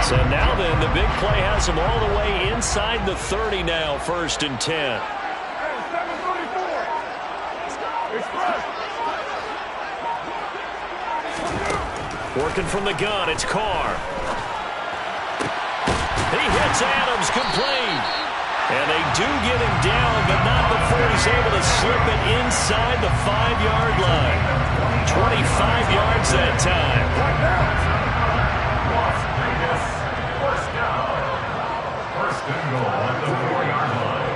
So now then, the big play has him all the way inside the 30 now, 1st and 10. Working from the gun, it's Carr. He hits Adams, complete. And they do get him down, but not before he's able to slip it inside the 5-yard line. 25 yards that time. First and goal at the 4-yard line.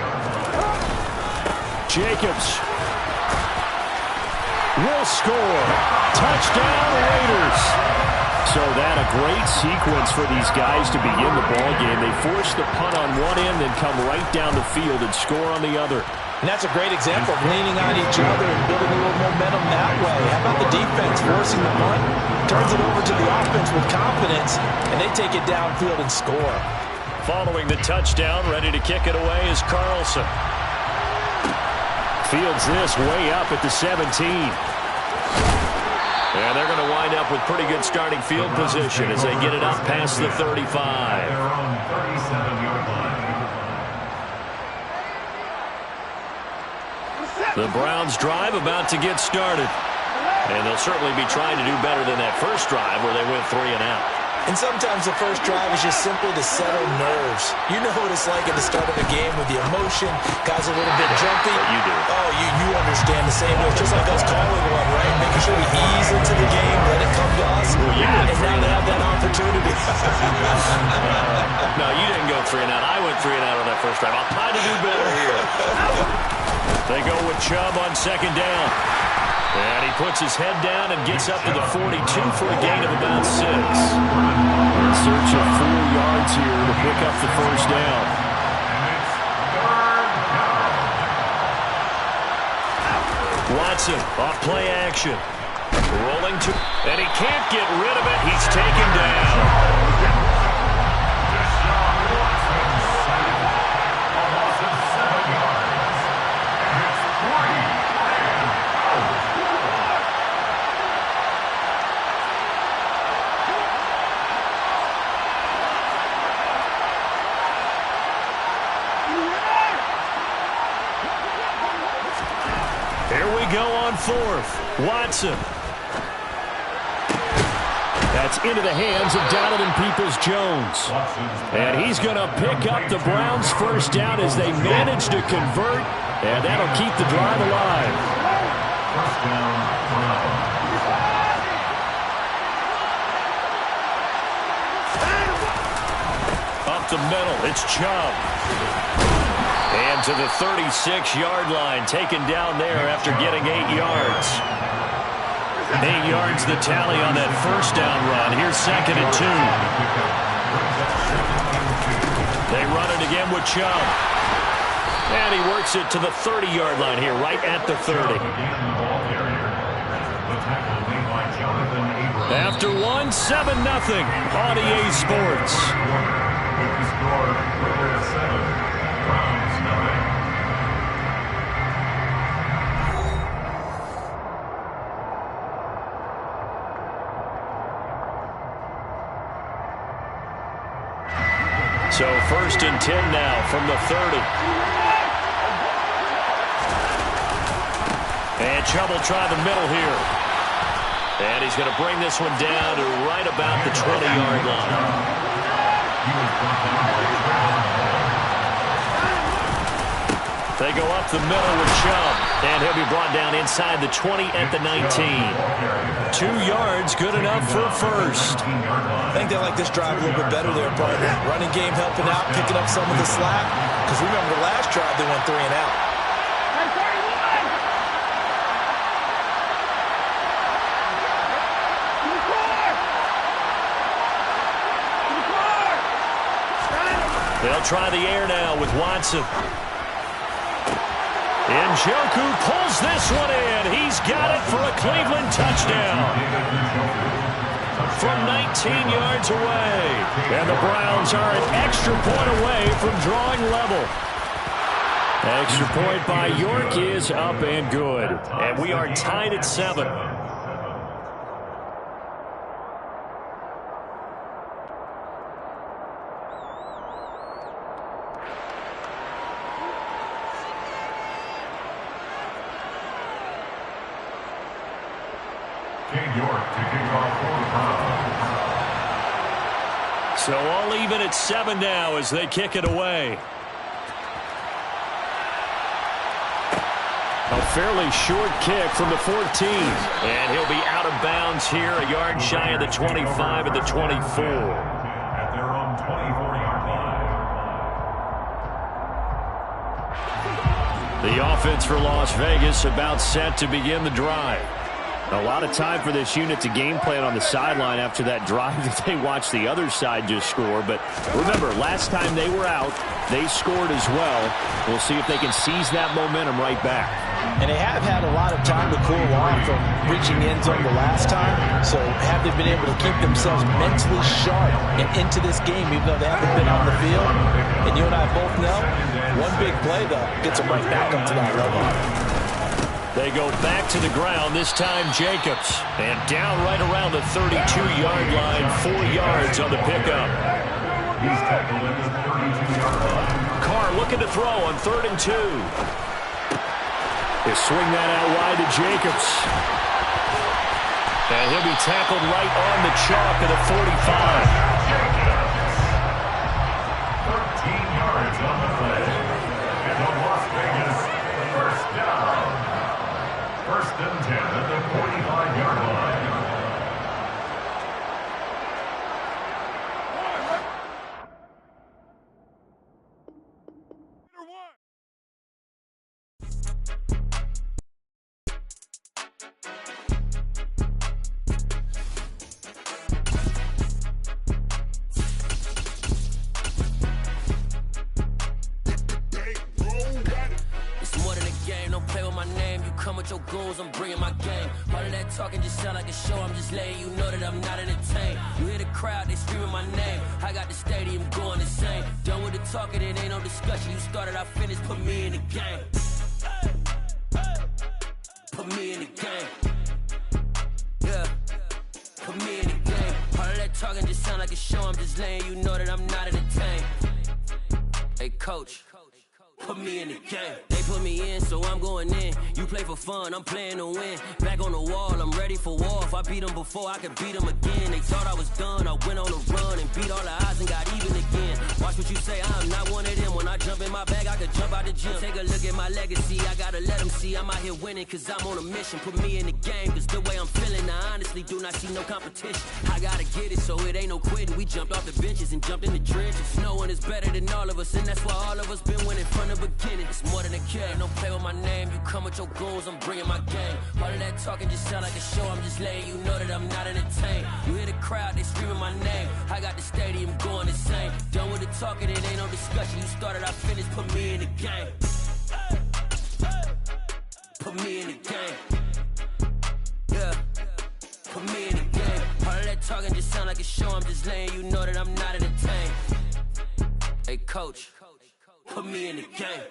Jacobs will score. Touchdown, Raiders. So that a great sequence for these guys to begin the ball game. They force the punt on one end, then come right down the field and score on the other. And that's a great example of leaning on each other and building a little momentum that way. How about the defense forcing the punt? Turns it over to the offense with confidence, and they take it downfield and score. Following the touchdown, ready to kick it away is Carlson. Fields this way up at the 17. And they're going to wind up with pretty good starting field position as they get it up past the 35. They're on 37-yard line. The Browns drive about to get started. And they'll certainly be trying to do better than that first drive where they went 3 and out. And sometimes the first drive is just simply to settle nerves. You know what it's like at the start of a game with the emotion. Guys a little bit jumpy. You do. Oh, you understand the same way. It's just like us calling one, right? Making sure we ease into the game, let it come to us. Well, you and now they have that opportunity. No, you didn't go 3 and out. I went 3 and out on that first drive. I'll try to do better here. They go with Chubb on 2nd down. And he puts his head down and gets up to the 42 for a gain of about 6. In search of 4 yards here to pick up the first down. Watson off play action. Rolling to, and he can't get rid of it. He's taken down. Here we go on 4th. Watson. That's into the hands of Donovan Peoples-Jones. And he's going to pick up the Browns' first down as they manage to convert. And that'll keep the drive alive. First down, Up the middle, it's Chubb. And to the 36-yard line, taken down there after getting 8 yards. 8 yards the tally on that first down run. Here's 2nd and 2. They run it again with Chubb. And he works it to the 30-yard line here, right at the 30. After 1, 7-0 on EA Sports. So 1st and 10 now from the 30. And Chubb will try the middle here. And he's going to bring this one down to right about the 20-yard line. They go up the middle with Chubb. And he'll be brought down inside the 20 at the 19. 2 yards, good enough for a first. I think they like this drive a little bit better there, partner. Running game helping out, picking up some of the slack. Because remember the last drive, they went 3 and out. They'll try the air now with Watson. Njoku pulls this one in. He's got it for a Cleveland touchdown. From 19 yards away. And the Browns are an extra point away from drawing level. Extra point by York is up and good. And we are tied at 7. King York to kick off for the Browns. So all even at 7 now as they kick it away. A fairly short kick from the 14. And he'll be out of bounds here, a yard shy of the 25 at the 24. At their own 24-yard line. The offense for Las Vegas about set to begin the drive. A lot of time for this unit to game plan on the sideline after that drive that they watched the other side just score. But remember, last time they were out, they scored as well. We'll see if they can seize that momentum right back. And they have had a lot of time to cool off from reaching the end zone the last time. So have they been able to keep themselves mentally sharp and into this game, even though they haven't been on the field? And you and I both know, one big play, though, gets them right back up to that level. They go back to the ground, this time Jacobs. And down right around the 32-yard line, 4 yards on the pickup. He's tackled at the 32-yard line. Carr looking to throw on 3rd and 2. They swing that out wide to Jacobs. And he'll be tackled right on the chalk of the 45. 13 yards on the play. And the Las Vegas first down. 1st and 10 at the 45-yard line. Your goals, I'm bringing my game. All of that talking just sound like a show. I'm just letting you know that I'm not entertained. You hear the crowd, they screaming my name. I got the stadium going insane. Done with the talking, it ain't no discussion. You started, I finished, put me in the game. Put me in the game. Yeah, put me in the game. All of that talking just sound like a show. I'm just letting you know that I'm not entertained. Hey, coach. Put me in the game. They put me in, so I'm going in. You play for fun, I'm playing to win. Back on the wall, I'm ready for war. If I beat them before, I could beat them again. They thought I was done, I went on a run and beat all the odds and got even again. Watch what you say, I'm not one of them. When I jump in my bag, I could jump out the gym. Take a look at my legacy, I gotta let them see I'm out here winning, cause I'm on a mission. Put me in the game, cause the way I'm feeling, I honestly do not see no competition. I gotta get it, so it ain't no quitting. We jumped off the benches and jumped in the trenches. No one is better than all of us, and that's why all of us been winning from the beginning. It's more than a game, don't play with my name. You come with your goals, I'm bringing my game. All of that talking just sound like a show. I'm just letting you know that I'm not entertained. You hear the crowd, they screaming my name. I got the stadium going insane. Done with the talking, it ain't no discussion. You started, I finished, put me in the game. Put me in the game. Yeah, put me in the game. All of that talking just sound like a show. I'm just letting you know that I'm not entertained. Hey, coach, put me in the game.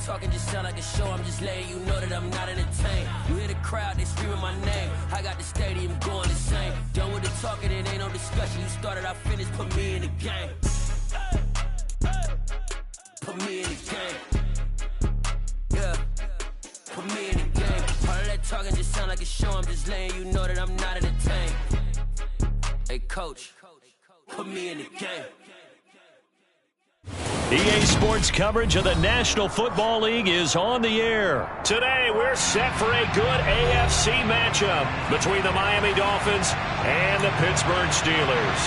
Talking just sound like a show. I'm just letting you know that I'm not entertained. You hear the crowd, they screaming my name. I got the stadium going insane. Done with the talking, it ain't no discussion. You started, I finished, put me in the game. Put me in the game. Yeah, put me in the game. All of that talking just sound like a show. I'm just letting you know that I'm not entertained. Hey, coach, put me in the game. EA Sports coverage of the National Football League is on the air. Today, we're set for a good AFC matchup between the Miami Dolphins and the Pittsburgh Steelers.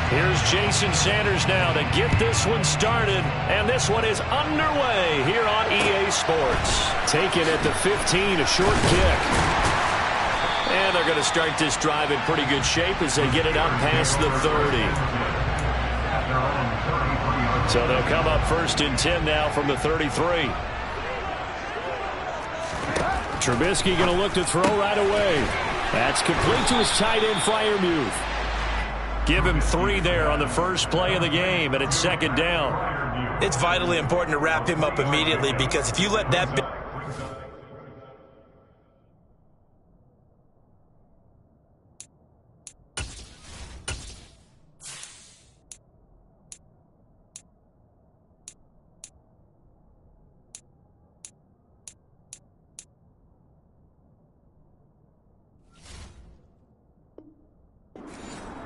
Here's Jason Sanders now to get this one started, and this one is underway here on EA Sports. Taken at the 15, a short kick. And they're going to start this drive in pretty good shape as they get it up past the 30. So they'll come up 1st and 10 now from the 33. Trubisky going to look to throw right away. That's complete to his tight end Freiermuth. Give him 3 there on the first play of the game, and it's 2nd down. It's vitally important to wrap him up immediately, because if you let that...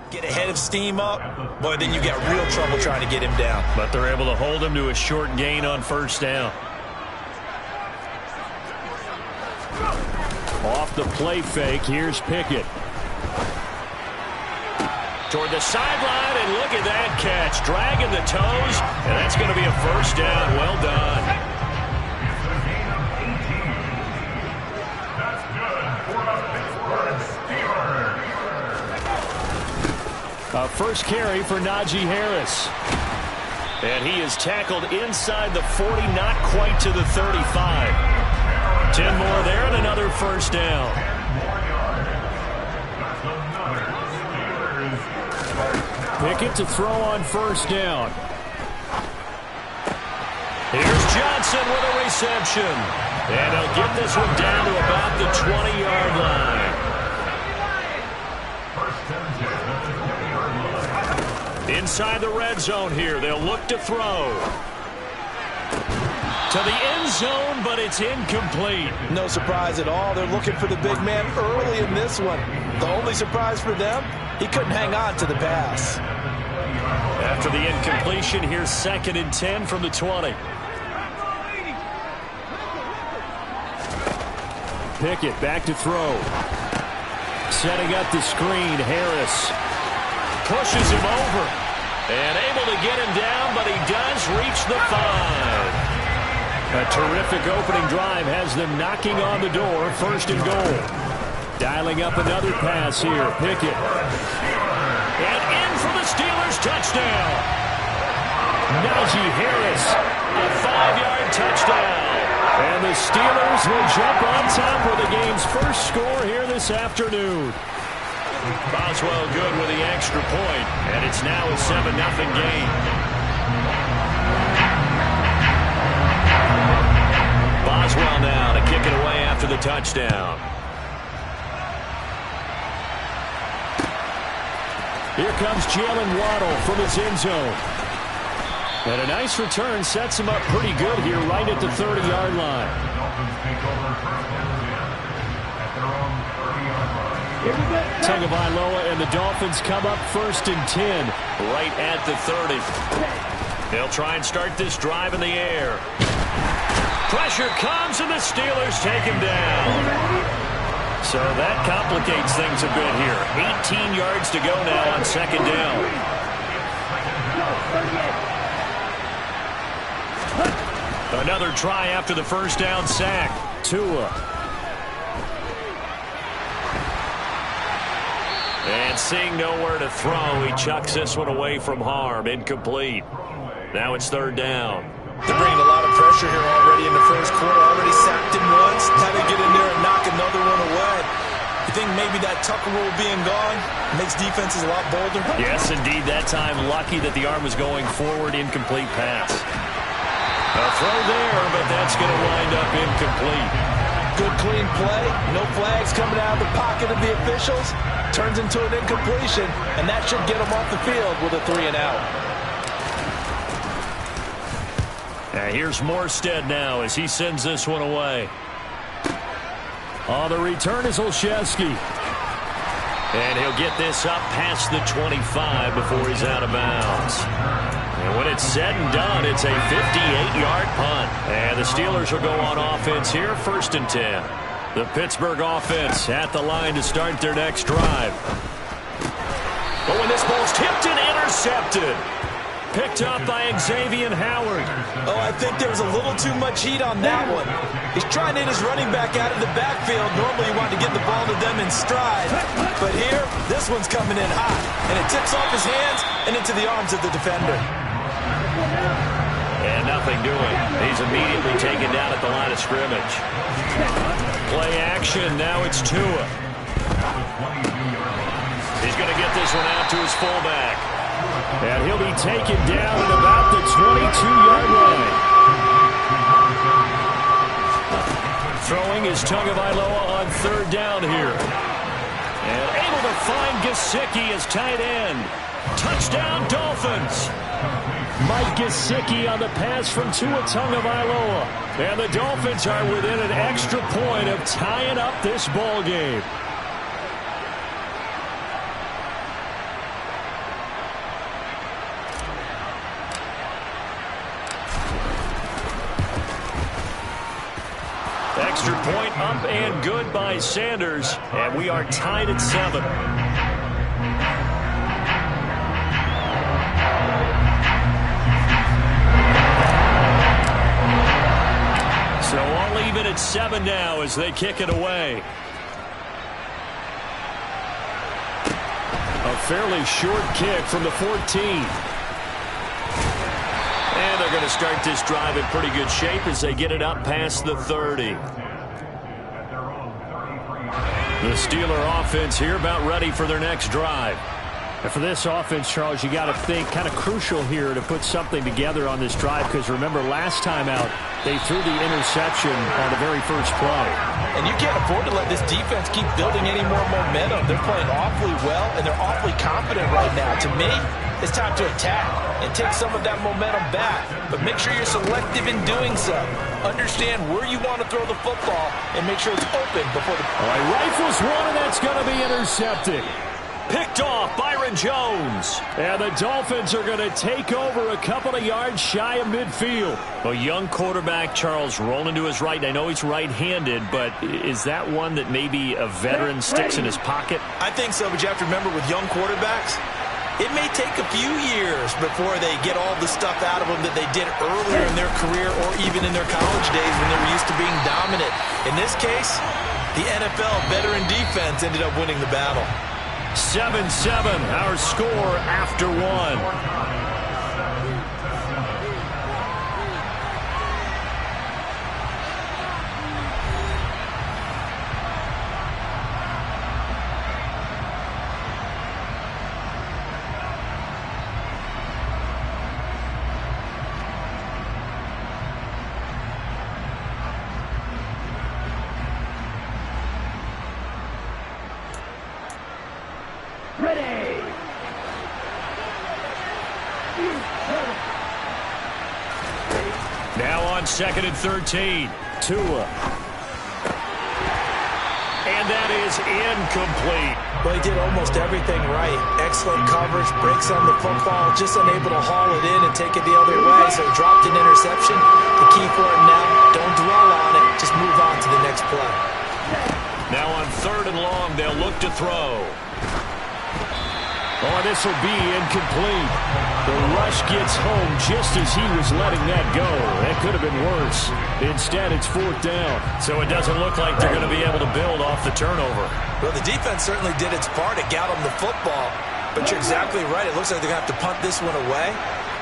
get ahead of steam up, boy, then you got real trouble trying to get him down. But they're able to hold him to a short gain on 1st down. Off the play fake, here's Pickett. Toward the sideline, and look at that catch. Dragging the toes, and that's going to be a 1st down. Well done. That's good for the Pittsburgh Steelers. A first carry for Najee Harris. And he is tackled inside the 40, not quite to the 35. 10 more there and another 1st down. Pickett to throw on 1st down. Here's Johnson with a reception. And he'll get this one down to about the 20-yard line. Inside the red zone here. They'll look to throw. To the end zone, but it's incomplete. No surprise at all. They're looking for the big man early in this one. The only surprise for them, he couldn't hang on to the pass. After the incompletion, here's 2nd and 10 from the 20. Pickett back to throw. Setting up the screen, Harris. Pushes him over. And able to get him down, but he does reach the 5. A terrific opening drive has them knocking on the door, 1st and goal. Dialing up another pass here, Pickett. And in for the Steelers touchdown. Najee Harris, a 5-yard touchdown. And the Steelers will jump on top with the game's first score here this afternoon. Boswell good with the extra point, and it's now a 7-0 game. Boswell now to kick it away after the touchdown. Here comes Jalen Waddle from his end zone. And a nice return sets him up pretty good here right at the 30-yard line. Tagovailoa and the Dolphins come up 1st and 10 right at the 30. They'll try and start this drive in the air. Pressure comes, and the Steelers take him down. So that complicates things a bit here. 18 yards to go now on 2nd down. Another try after the 1st down sack. Tua. And seeing nowhere to throw, he chucks this one away from harm. Incomplete. Now it's 3rd down. They're bringing a lot of pressure here already in the first quarter. Already sacked him once. Now they get in there and knock another one away. You think maybe that Tucker rule being gone makes defenses a lot bolder? Yes, indeed. That time lucky that the arm was going forward. Incomplete pass. A throw there, but that's going to wind up incomplete. Good clean play. No flags coming out of the pocket of the officials. Turns into an incompletion, and that should get them off the field with a 3-and-out. Here's Morstead now as he sends this one away. On the return is Olszewski. And he'll get this up past the 25 before he's out of bounds. And when it's said and done, it's a 58-yard punt. And the Steelers will go on offense here, 1st and 10. The Pittsburgh offense at the line to start their next drive. But when this ball's tipped and intercepted. Picked up by Xavier Howard. Oh, I think there was a little too much heat on that one. He's trying to hit his running back out of the backfield. Normally you want to get the ball to them in stride. But here, this one's coming in hot. And it tips off his hands and into the arms of the defender. nothing doing. He's immediately taken down at the line of scrimmage. Play action. Now it's Tua. He's going to get this one out to his fullback. And he'll be taken down at about the 22-yard line. Throwing is Tagovailoa on third down here. And able to find Gesicki as tight end. Touchdown, Dolphins. Mike Gesicki on the pass from Tua Tagovailoa. And the Dolphins are within an extra point of tying up this ball game. Extra point up and good by Sanders. And we are tied at 7. So all even at 7 now as they kick it away. A fairly short kick from the 14. And they're going to start this drive in pretty good shape as they get it up past the 30. The Steeler offense here about ready for their next drive. And for this offense, Charles, you got to think kind of crucial here to put something together on this drive, because remember last time out they threw the interception on the very first play. And you can't afford to let this defense keep building any more momentum. They're playing awfully well, and they're awfully confident right now. To me, it's time to attack and take some of that momentum back. But make sure you're selective in doing so. Understand where you want to throw the football and make sure it's open before the... All right, rifles one, and that's going to be intercepted. Picked off Byron Jones. And the Dolphins are going to take over a couple of yards shy of midfield. A young quarterback, Charles, rolling to his right. I know he's right-handed, but is that one that maybe a veteran sticks in his pocket? I think so, but you have to remember with young quarterbacks, it may take a few years before they get all the stuff out of them that they did earlier in their career or even in their college days when they were used to being dominant. In this case, the NFL veteran defense ended up winning the battle. 7-7, our score after 1. Now on 2nd and 13. Tua. And that is incomplete. Well, he did almost everything right. Excellent coverage, breaks on the football, just unable to haul it in and take it the other way. So he dropped an interception. The key for him now, don't dwell on it. Just move on to the next play. Now on 3rd and long, they'll look to throw. Oh, this will be incomplete. The rush gets home just as he was letting that go. That could have been worse. Instead, it's 4th down. So it doesn't look like they're going to be able to build off the turnover. Well, the defense certainly did its part. It got them the football. But you're exactly right. It looks like they're going to have to punt this one away.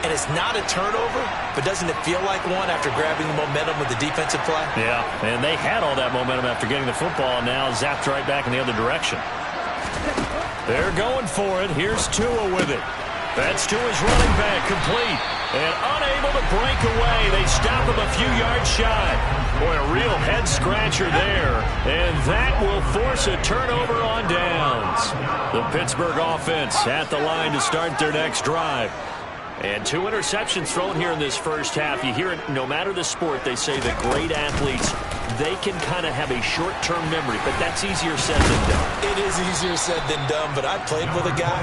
And it's not a turnover, but doesn't it feel like one after grabbing the momentum with the defensive play? Yeah, and they had all that momentum after getting the football, and now zapped right back in the other direction. They're going for it. Here's Tua with it. That's Tua's running back, complete. And unable to break away. They stop him a few yards shy. Boy, a real head-scratcher there. And that will force a turnover on downs. The Pittsburgh offense at the line to start their next drive. And 2 interceptions thrown here in this first half. You hear it, no matter the sport, they say the great athletes, they can kind of have a short-term memory, but that's easier said than done. It is easier said than done, but I played with a guy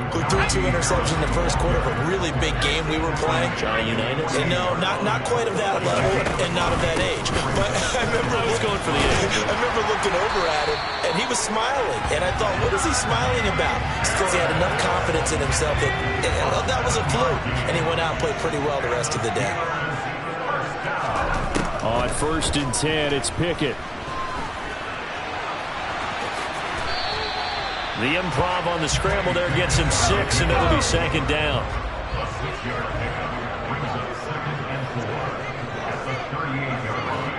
who threw 2 interceptions in the first quarter of a really big game we were playing. Johnny Unitas? And no, not quite of that level and not of that age. But I was going for the age. I remember looking over at him, and he was smiling. And I thought, what is he smiling about? It's because he had enough confidence in himself that was a fluke. And he went out and played pretty well the rest of the day. On 1st and 10, it's Pickett. The improv on the scramble there gets him 6, and it'll be 2nd down. A 6-yard pickup brings up 2nd and at the 38-yard line.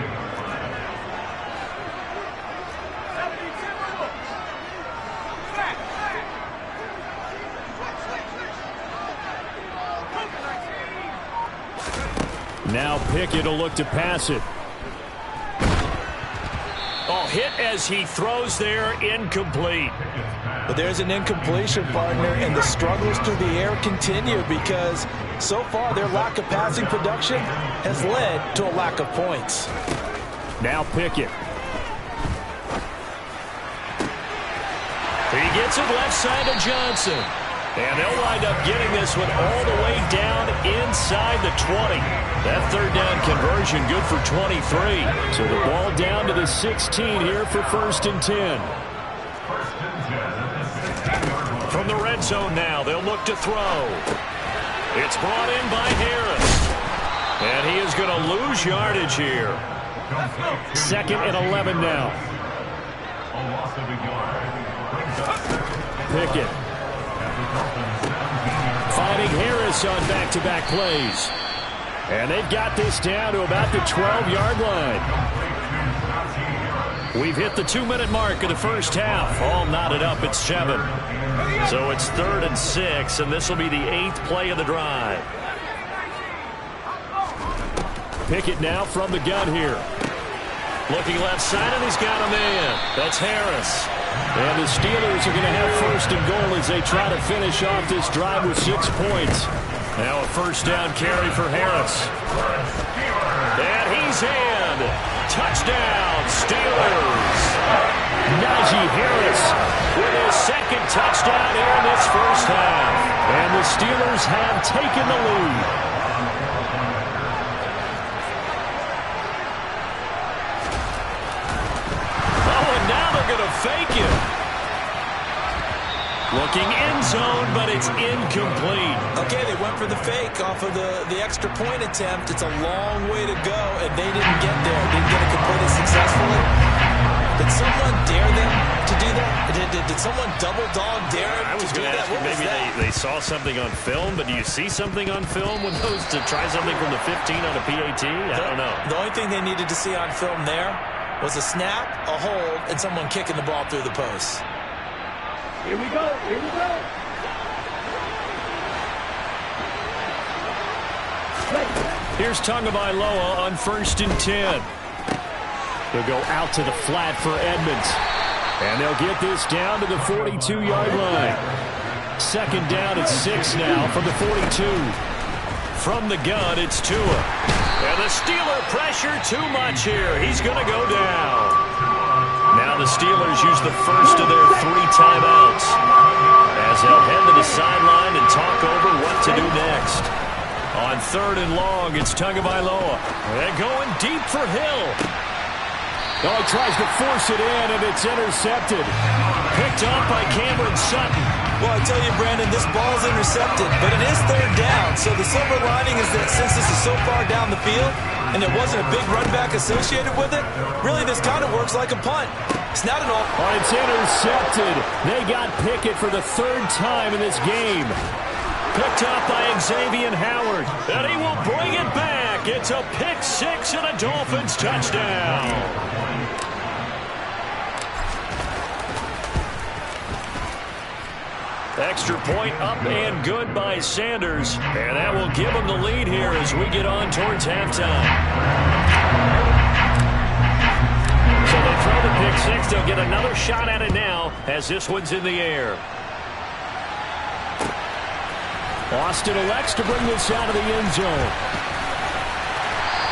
Now Pickett will look to pass it. Oh, hit as he throws there, incomplete. But there's an incompletion, partner, and the struggles through the air continue because so far their lack of passing production has led to a lack of points. Now Pickett. He gets it left side to Johnson. And they'll wind up getting this one all the way down inside the 20. That third down conversion good for 23. So the ball down to the 16 here for 1st and 10. From the red zone now, they'll look to throw. It's brought in by Harris. And he is going to lose yardage here. 2nd and 11 now. Pickett. Finding Harris on back-to-back plays. And they've got this down to about the 12-yard line. We've hit the 2-minute mark of the first half. All knotted up at 7. So it's 3rd and 6, and this will be the 8th play of the drive. Pickett now from the gun here. Looking left side, and he's got a man. That's Harris. And the Steelers are going to have 1st and goal as they try to finish off this drive with 6 points. Now a 1st down carry for Harris. And he's in. Touchdown, Steelers. Najee Harris with his 2nd touchdown here in this first half. And the Steelers have taken the lead. Fake it. Looking end zone, but it's incomplete. Okay, they went for the fake off of the extra point attempt. It's a long way to go, and they didn't get there. Didn't get it completed successfully. Did someone dare them to do that? Did someone double dog dare them to do that? What maybe they saw something on film, but do you see something on film when those to try something from the 15 on a PAT? I don't know. The only thing they needed to see on film there was a snap, a hold, and someone kicking the ball through the post. Here we go. Here we go. Here's Tagovailoa on 1st and 10. They'll go out to the flat for Edmonds. And they'll get this down to the 42-yard line. 2nd down at 6 now from the 42. From the gun, it's Tua. And the Steeler pressure too much here. He's going to go down. Now the Steelers use the first of their 3 timeouts as they'll head to the sideline and talk over what to do next. On 3rd and long, it's Tagovailoa. They're going deep for Hill. Oh, he tries to force it in, and it's intercepted. Picked up by Cameron Sutton. Well, I tell you, Brandon, this ball's intercepted, but it is 3rd down. So the silver lining is that since this is so far down the field and there wasn't a big run back associated with it, really this kind of works like a punt. It's not at all. Oh, it's intercepted. They got Pickett for the 3rd time in this game. Picked up by Xavier Howard, and he will bring it back. It's a pick 6 and a Dolphins touchdown. Extra point up and good by Sanders. And that will give them the lead here as we get on towards halftime. So they throw the pick 6. They'll get another shot at it now as this one's in the air. Austin elects to bring this out of the end zone.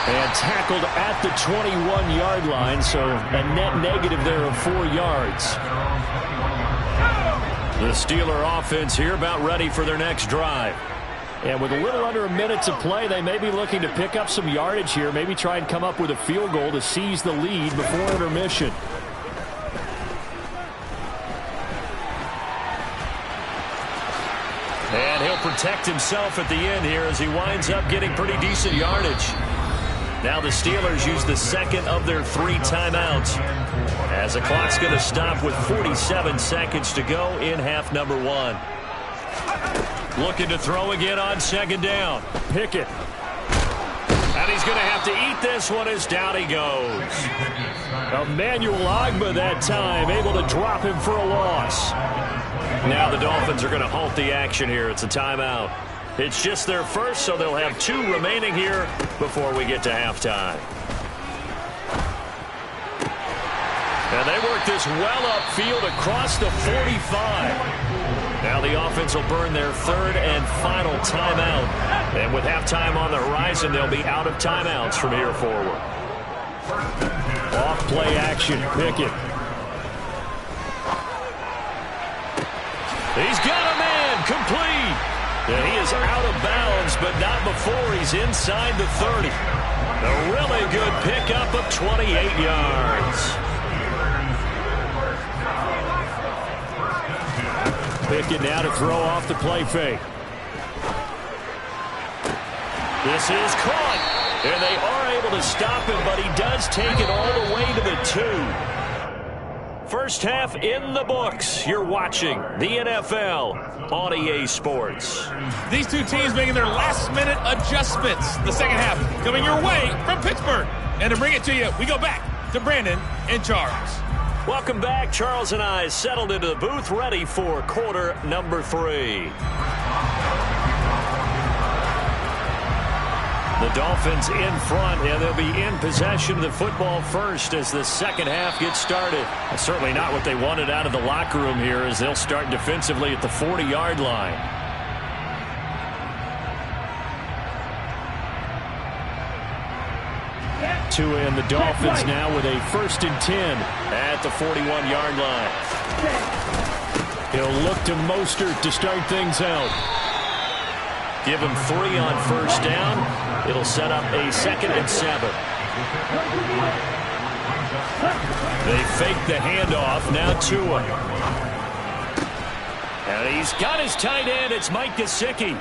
And tackled at the 21-yard line, so a net negative there of 4 yards. The Steeler offense here about ready for their next drive. And with a little under a minute to play, they may be looking to pick up some yardage here, maybe try and come up with a field goal to seize the lead before intermission. And he'll protect himself at the end here as he winds up getting pretty decent yardage. Now the Steelers use the 2nd of their 3 timeouts as the clock's going to stop with 47 seconds to go in half number 1. Looking to throw again on 2nd down. Pickett. he's going to have to eat this one as down he goes. Emmanuel Ogbah that time, able to drop him for a loss. Now the Dolphins are going to halt the action here. It's a timeout. It's just their first, so they'll have 2 remaining here before we get to halftime. And they work this well upfield across the 45. Now the offense will burn their 3rd and final timeout. And with halftime on the horizon, they'll be out of timeouts from here forward. Off play action, Pickett. He's got a man, complete. And he is out of bounds, but not before he's inside the 30. A really good pickup of 28 yards. Pickett now to throw off the play fake. This is caught, and they are able to stop him, but he does take it all the way to the 2. First half in the books. You're watching the NFL on EA Sports. These two teams making their last-minute adjustments. The second half coming your way from Pittsburgh. And to bring it to you, we go back to Brandon and Charles. Welcome back. Charles and I settled into the booth, ready for quarter number 3. The Dolphins in front, and they'll be in possession of the football first as the second half gets started. That's certainly not what they wanted out of the locker room here, as they'll start defensively at the 40-yard line. Tua and the Dolphins now with a 1st and 10 at the 41-yard line. He'll look to Mostert to start things out. Give him 3 on first down. It'll set up a 2nd and 7. They fake the handoff. Now Tua. And he's got his tight end. It's Mike Gesicki.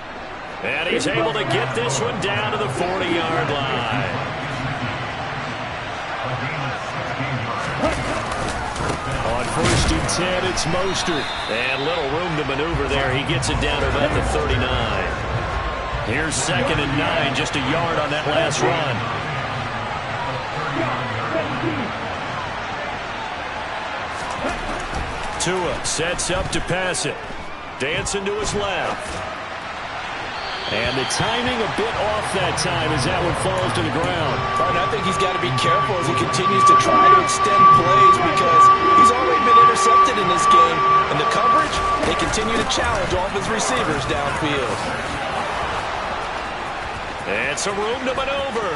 And he's able to get this one down to the 40-yard line. On 1st and 10, it's Mostert. And little room to maneuver there. He gets it down to about the 39. Here's 2nd and 9, just a yard on that last run. Tua sets up to pass it. Dancing to his left. And the timing a bit off that time as that one falls to the ground. And I think he's got to be careful as he continues to try to extend plays because he's already been intercepted in this game. And the coverage, they continue to challenge all of his receivers downfield. And some room to maneuver.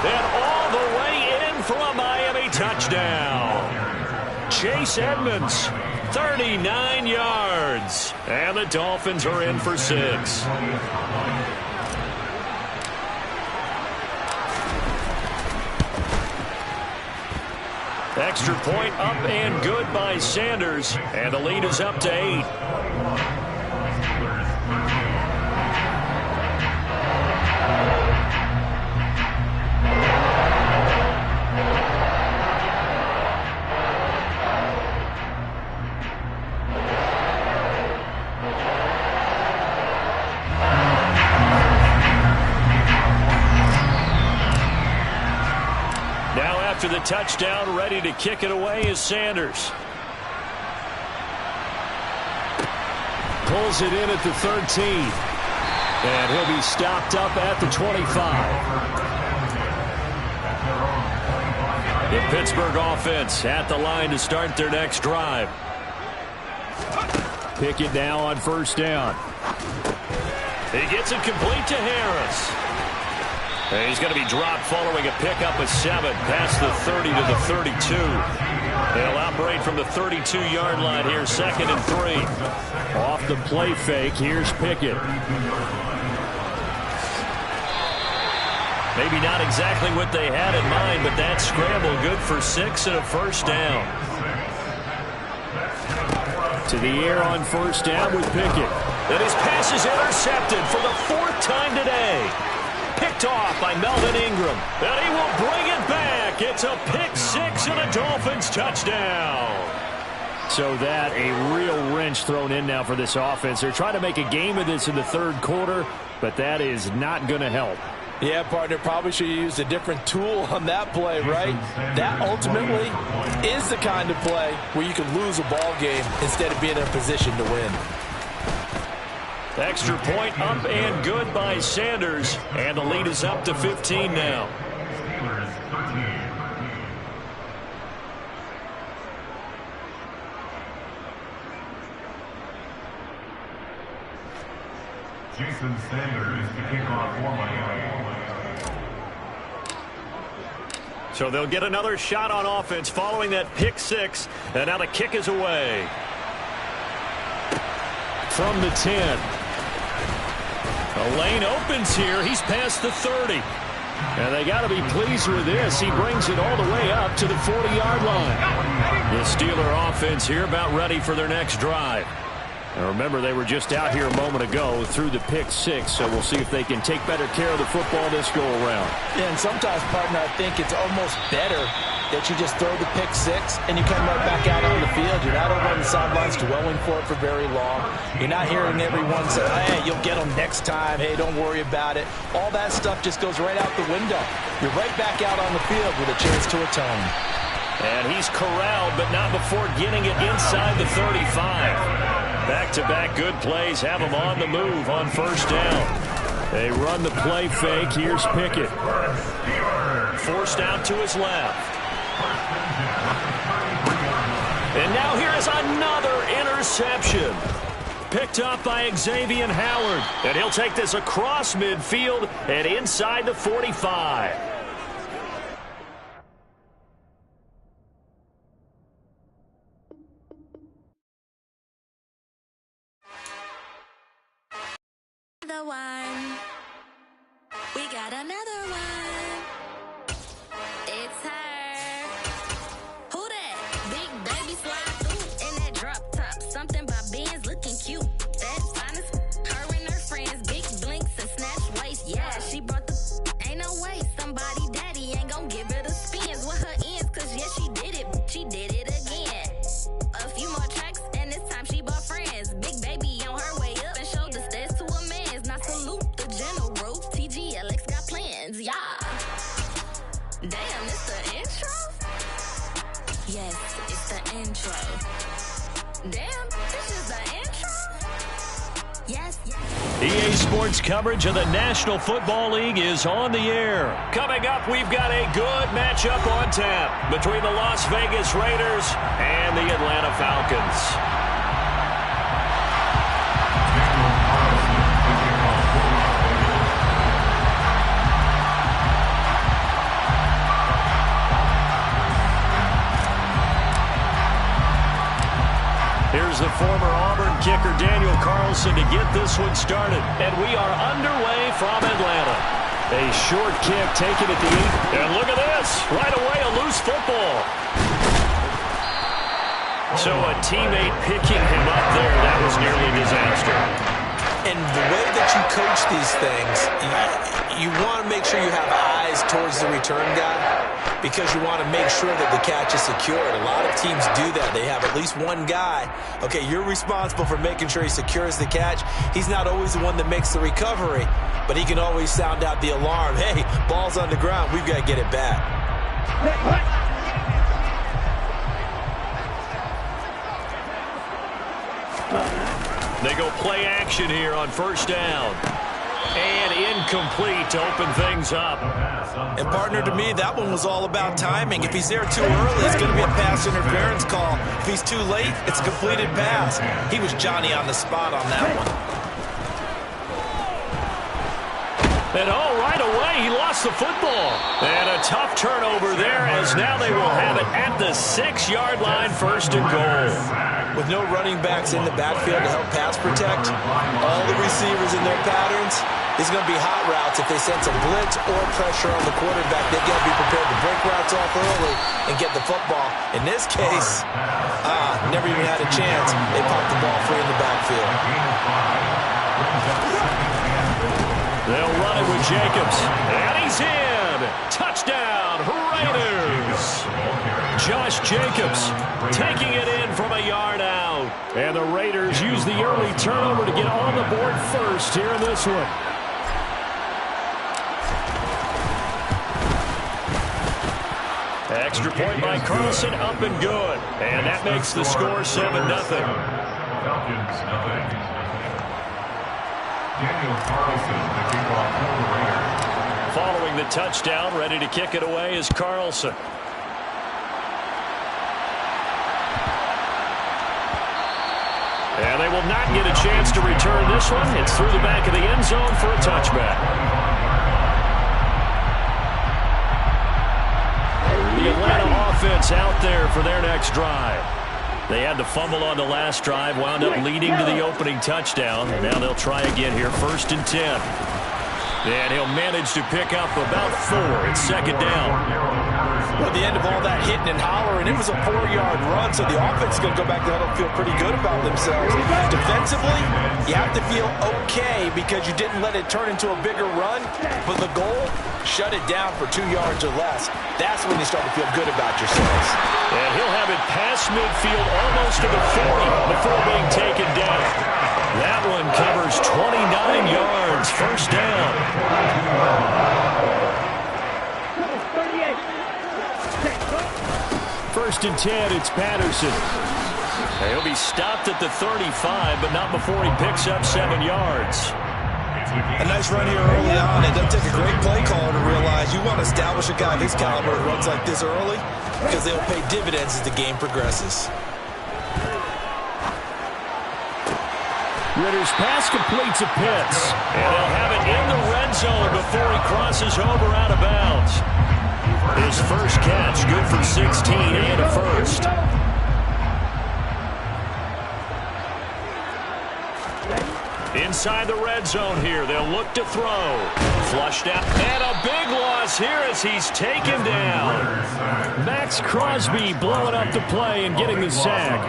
And all the way in for a Miami touchdown. Chase Edmonds, 39 yards. And the Dolphins are in for 6. Extra point up and good by Sanders. And the lead is up to 8. After the touchdown, ready to kick it away is Sanders. Pulls it in at the 13. And he'll be stopped up at the 25. The Pittsburgh offense at the line to start their next drive. Pickett now on 1st down. He gets it complete to Harris. And he's going to be dropped following a pickup of 7 past the 30 to the 32. They'll operate from the 32-yard line here, 2nd and 3. Off the play fake, here's Pickett. Maybe not exactly what they had in mind, but that scramble good for 6 and a 1st down. To the air on 1st down with Pickett. And his pass is intercepted for the 4th time today. Picked off by Melvin Ingram. And he will bring it back. It's a pick 6 and a Dolphins touchdown. So that a real wrench thrown in now for this offense. They're trying to make a game of this in the 3rd quarter, but that is not going to help. Yeah, partner, probably should have used a different tool on that play, right? That ultimately is the kind of play where you can lose a ball game instead of being in a position to win. Extra point up and good by Sanders. And the lead is up to 15 now. Jason Sanders to kick off for Miami. So they'll get another shot on offense following that pick six. And now the kick is away. From the 10. The lane opens here. He's past the 30. And they got to be pleased with this. He brings it all the way up to the 40-yard line. The Steeler offense here about ready for their next drive. And remember, they were just out here a moment ago through the pick six, so we'll see if they can take better care of the football this go-around. Yeah, and sometimes, partner, I think it's almost better that you just throw the pick six and you come right back out on the field. You're not over on the sidelines dwelling for it for very long. You're not hearing everyone say, hey, you'll get them next time. Hey, don't worry about it. All that stuff just goes right out the window. You're right back out on the field with a chance to atone. And he's corralled, but not before getting it inside the 35. Back-to-back good plays have him on the move on first down. They run the play fake. Here's Pickett. Forced out to his left. And now here is another interception. Picked up by Xavier Howard. And he'll take this across midfield and inside the 45. One. We got another one. It's her. Who that? Big baby slide through in that drop top. Something by Benz looking cute. That's honest. Her and her friends, big blinks and snatch waist. Yeah, she brought the ain't no way. Somebody daddy ain't gonna give her the spins with her ends. Cause yeah, she did it. She did it again. A few more tracks and this time she bought friends. Big baby on her way up and showed the stairs to a man's. Now salute the general. TGLX got plans, yeah. Damn, it's the intro? Yes, it's the intro. Damn, this is the intro? Yes. EA Sports coverage of the National Football League is on the air. Coming up, we've got a good matchup on tap between the Las Vegas Raiders and the Atlanta Falcons. Here's the former Auburn kicker Daniel Carlson to get this one started. And we are underway from Atlanta. A short kick taken at the 8. And look at this. Right away, a loose football. So a teammate picking him up there. That was nearly a disaster. And the way that you coach these things, you want to make sure you have eyes towards the return guy because you want to make sure that the catch is secured. A lot of teams do that. They have at least one guy. Okay, you're responsible for making sure he secures the catch. He's not always the one that makes the recovery, but he can always sound out the alarm. Hey, ball's on the ground. We've got to get it back. They go play action here on first down. And incomplete to open things up. And partner, to me, that one was all about timing. If he's there too early, it's going to be a pass interference call. If he's too late, it's a completed pass. He was Johnny on the spot on that one. And right away, he lost the football. And a tough turnover there as now they will have it at the 6-yard line, first and goal. With no running backs in the backfield to help pass protect, all the receivers in their patterns, it's going to be hot routes. If they sense a blitz or pressure on the quarterback, they've got to be prepared to break routes off early and get the football. In this case, never even had a chance. They popped the ball free in the backfield. They'll run it with Jacobs. And he's in. Touchdown, Raiders. Josh Jacobs taking it in from a yard out. And the Raiders use the early turnover to get on the board first here in this one. Extra point by Carlson, up and good. And that makes the score 7-0. Falcons, nothing. Daniel Carlson, the kickoff for the Raiders. Following the touchdown, ready to kick it away is Carlson. And they will not get a chance to return this one. It's through the back of the end zone for a touchback. The Atlanta offense out there for their next drive. They had the fumble on the last drive, wound up leading to the opening touchdown. Now they'll try again here, 1st and 10. And he'll manage to pick up about 4. It's 2nd down. Well, at the end of all that hitting and hollering, it was a 4-yard run, so the offense is going to go back to huddle and feel pretty good about themselves. Defensively, you have to feel okay because you didn't let it turn into a bigger run, but the goal, shut it down for 2 yards or less. That's when you start to feel good about yourselves. And he'll have it past midfield almost to the 40 before being taken down. That one covers 29 yards, 1st down. 1st and 10, it's Patterson. He'll be stopped at the 35, but not before he picks up 7 yards. A nice run here early on. It doesn't take a great play caller to realize you want to establish a guy of his caliber who runs like this early because they'll pay dividends as the game progresses. Ritter's pass completes a Pitts, and they'll have it in the red zone before he crosses over out of bounds. His first catch, good for 16 and a first. Inside the red zone here, they'll look to throw. Flushed out, and a big loss here as he's taken down. Max Crosby blowing up the play and getting the sack.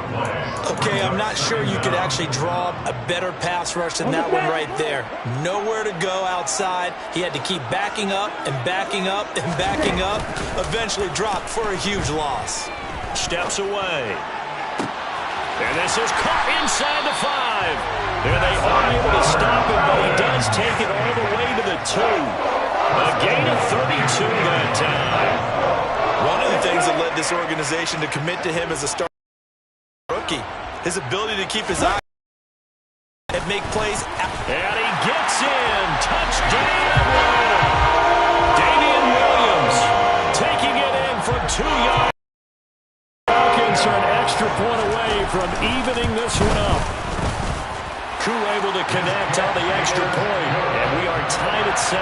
Okay, I'm not sure you could actually draw a better pass rush than that one right there. Nowhere to go outside. He had to keep backing up and backing up and backing up. Eventually dropped for a huge loss. Steps away. And this is caught inside the 5. And they are able to stop him, but he does take it all the way to the 2. A gain of 32 that time. One of the things that led this organization to commit to him as a starter rookie, his ability to keep his eye and make plays. And he gets in. Touchdown. Damian Williams taking it in from 2 yards. Falcons are an extra point away from evening this one up. Koo able to connect on the extra point, and we are tied at 7.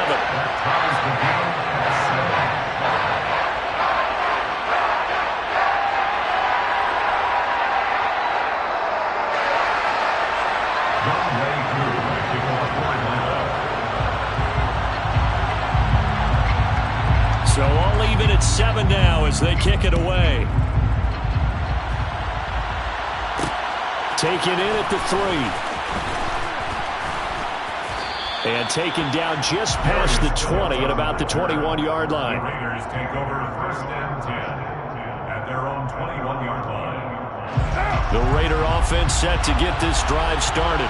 So I'll leave it at 7 now as they kick it away. Taken in at the 3. And taken down just past the 20 at about the 21-yard line. The Raiders take over 1st and 10 at their own 21-yard line. The Raider offense set to get this drive started.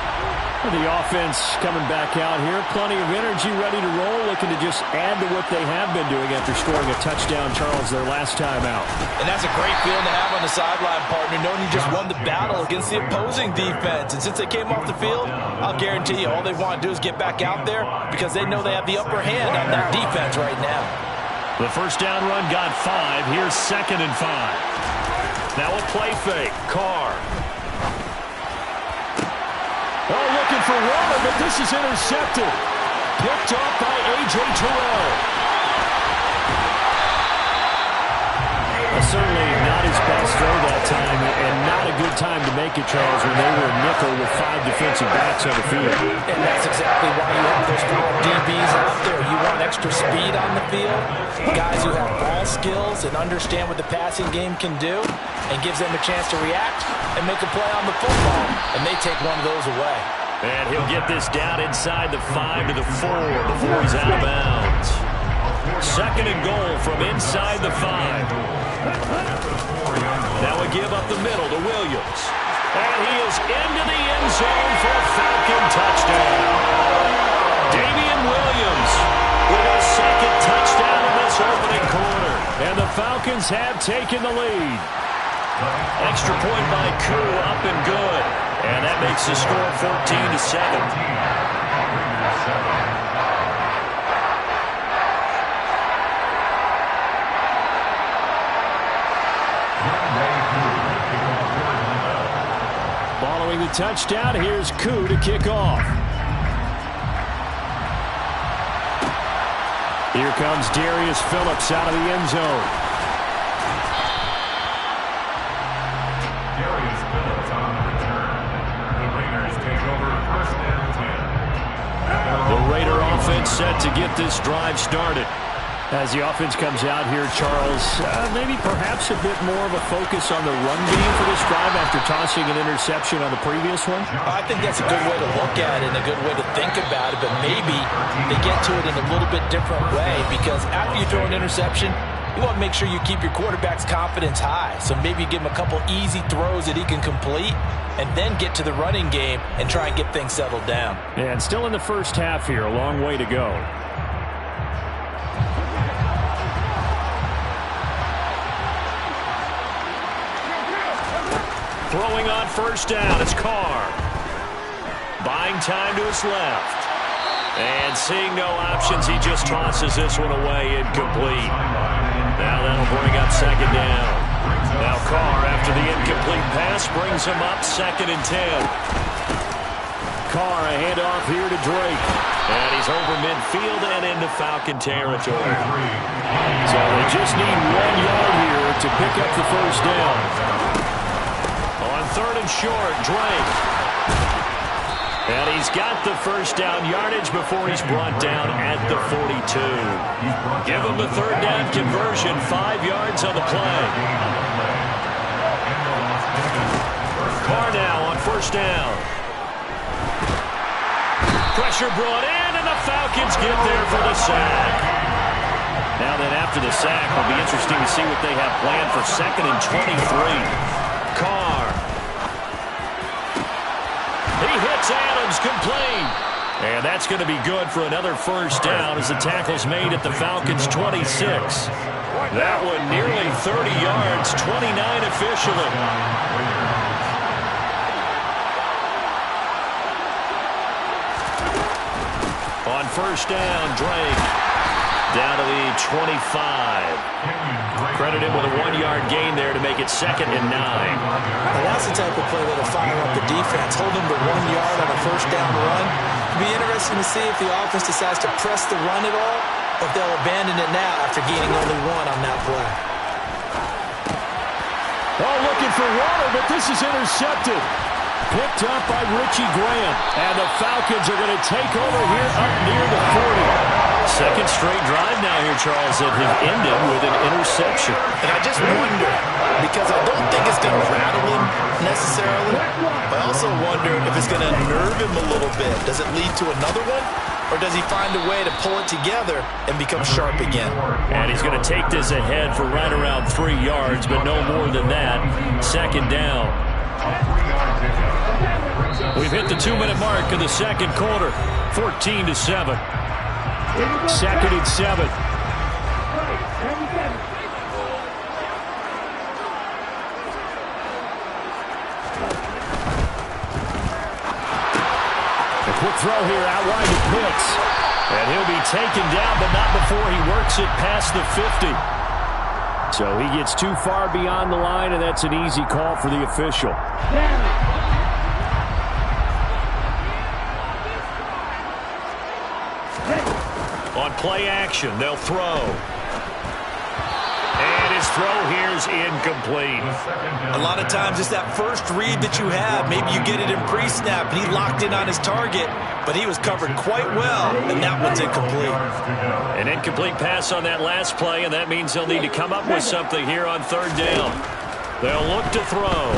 The offense coming back out here. Plenty of energy, ready to roll, looking to just add to what they have been doing after scoring a touchdown, Charles, their last time out. And that's a great feeling to have on the sideline, partner, knowing you just won the battle against the opposing defense. And since they came off the field, I'll guarantee you all they want to do is get back out there because they know they have the upper hand on that defense right now. The first down run got 5. Here's 2nd and 5. Now a play fake. Carr. Oh, looking for Waller, but this is intercepted. Picked off by A.J. Terrell. Certainly not his best throw that time, and not a good time to make it, Charles, when they were nickel with 5 defensive backs on the field. And that's exactly why you have those 5 DBs out there. You want extra speed on the field, guys who have ball skills and understand what the passing game can do, and gives them a chance to react and make a play on the football, and they take one of those away. And he'll get this down inside the 5 to the 4 before he's out of bounds. 2nd and goal from inside the 5. Now a give up the middle to Williams. And he is into the end zone for a Falcon touchdown. Damian Williams with his 2nd touchdown in this opening quarter. And the Falcons have taken the lead. Extra point by Koo, up and good. And that makes the score 14-7. Following the touchdown, here's Koo to kick off. Here comes Darius Phillips out of the end zone. Darius Phillips on the return. The Raiders take over first and 10. The Raider offense set to get this drive started. As the offense comes out here, Charles, maybe perhaps a bit more of a focus on the run game for this drive after tossing an interception on the previous one? I think that's a good way to look at it and a good way to think about it, but maybe they get to it in a little bit different way because after you throw an interception, you want to make sure you keep your quarterback's confidence high. So maybe you give him a couple easy throws that he can complete and then get to the running game and try and get things settled down. And still in the first half here, a long way to go. Throwing on first down, it's Carr. Buying time to his left. And seeing no options, he just tosses this one away, incomplete. Now that'll bring up second down. Now Carr, after the incomplete pass, brings him up 2nd and 10. Carr, a handoff here to Drake. And he's over midfield and into Falcon territory. So they just need 1 yard here to pick up the first down. On 3rd and short, Drake. And he's got the first down yardage before he's brought down at the 42. Give him the 3rd down conversion, 5 yards on the play. Carr now on first down. Pressure brought in, and the Falcons get there for the sack. Now then, after the sack, it'll be interesting to see what they have planned for 2nd and 23. Carr. He hits Adams, complete. And that's going to be good for another first down as the tackle's made at the Falcons' 26. That one nearly 30 yards, 29 officially. On first down, Drake down to the 25. Credit him with a 1-yard gain there to make it 2nd and 9. Now that's the type of play that'll fire up the defense. Hold them to 1 yard on a first down run. It'll be interesting to see if the offense decides to press the run at all or if they'll abandon it now after gaining only 1 on that play. Oh, looking for water, but this is intercepted. Picked up by Richie Graham. And the Falcons are going to take over here up near the 40. Second straight drive now here, Charles, that have ended with an interception. And I just wonder, because I don't think it's going to rattle him necessarily, but I also wonder if it's going to nerve him a little bit. Does it lead to another one? Or does he find a way to pull it together and become sharp again? And he's going to take this ahead for right around 3 yards, but no more than that. 2nd down. We've hit the 2-minute mark of the second quarter. 14-7. 2nd and 7. A quick throw here out wide to Pitts. And he'll be taken down, but not before he works it past the 50. So he gets too far beyond the line, and that's an easy call for the official. On play action, they'll throw. And his throw here is incomplete. A lot of times it's that first read that you have. Maybe you get it in pre-snap, and he locked in on his target, but he was covered quite well, and that one's incomplete. An incomplete pass on that last play, and that means they'll need to come up with something here on 3rd down. They'll look to throw.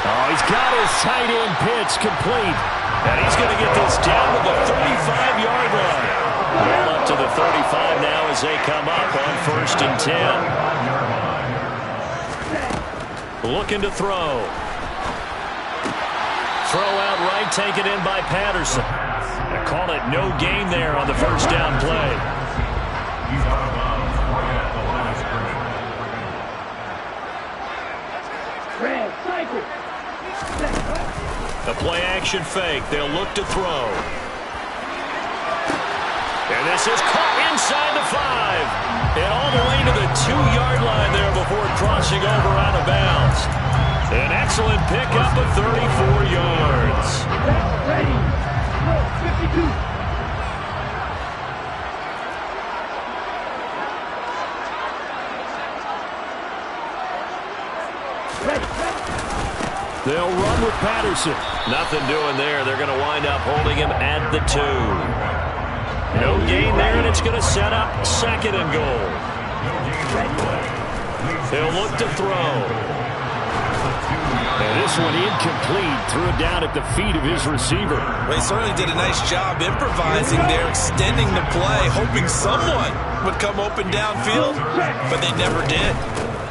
Oh, he's got his tight end Pitts complete. And he's going to get this down to the 35-yard line. Well up to the 35 now as they come up on 1st and 10. Looking to throw. Throw out right, taken in by Patterson. They call it no gain there on the first down play. He's out of bounds right at the line of scrimmage. Red, cycle. The play action fake. They'll look to throw. And this is caught inside the 5. And all the way to the 2-yard line there before crossing over out of bounds. An excellent pickup of 34 yards. Ready. Go, 52. They'll run with Patterson. Nothing doing there. They're going to wind up holding him at the 2. No gain there, and it's going to set up 2nd and goal. They'll look to throw. And this one incomplete. Threw it down at the feet of his receiver. Well, he certainly did a nice job improvising there, extending the play, hoping someone would come open downfield, but they never did.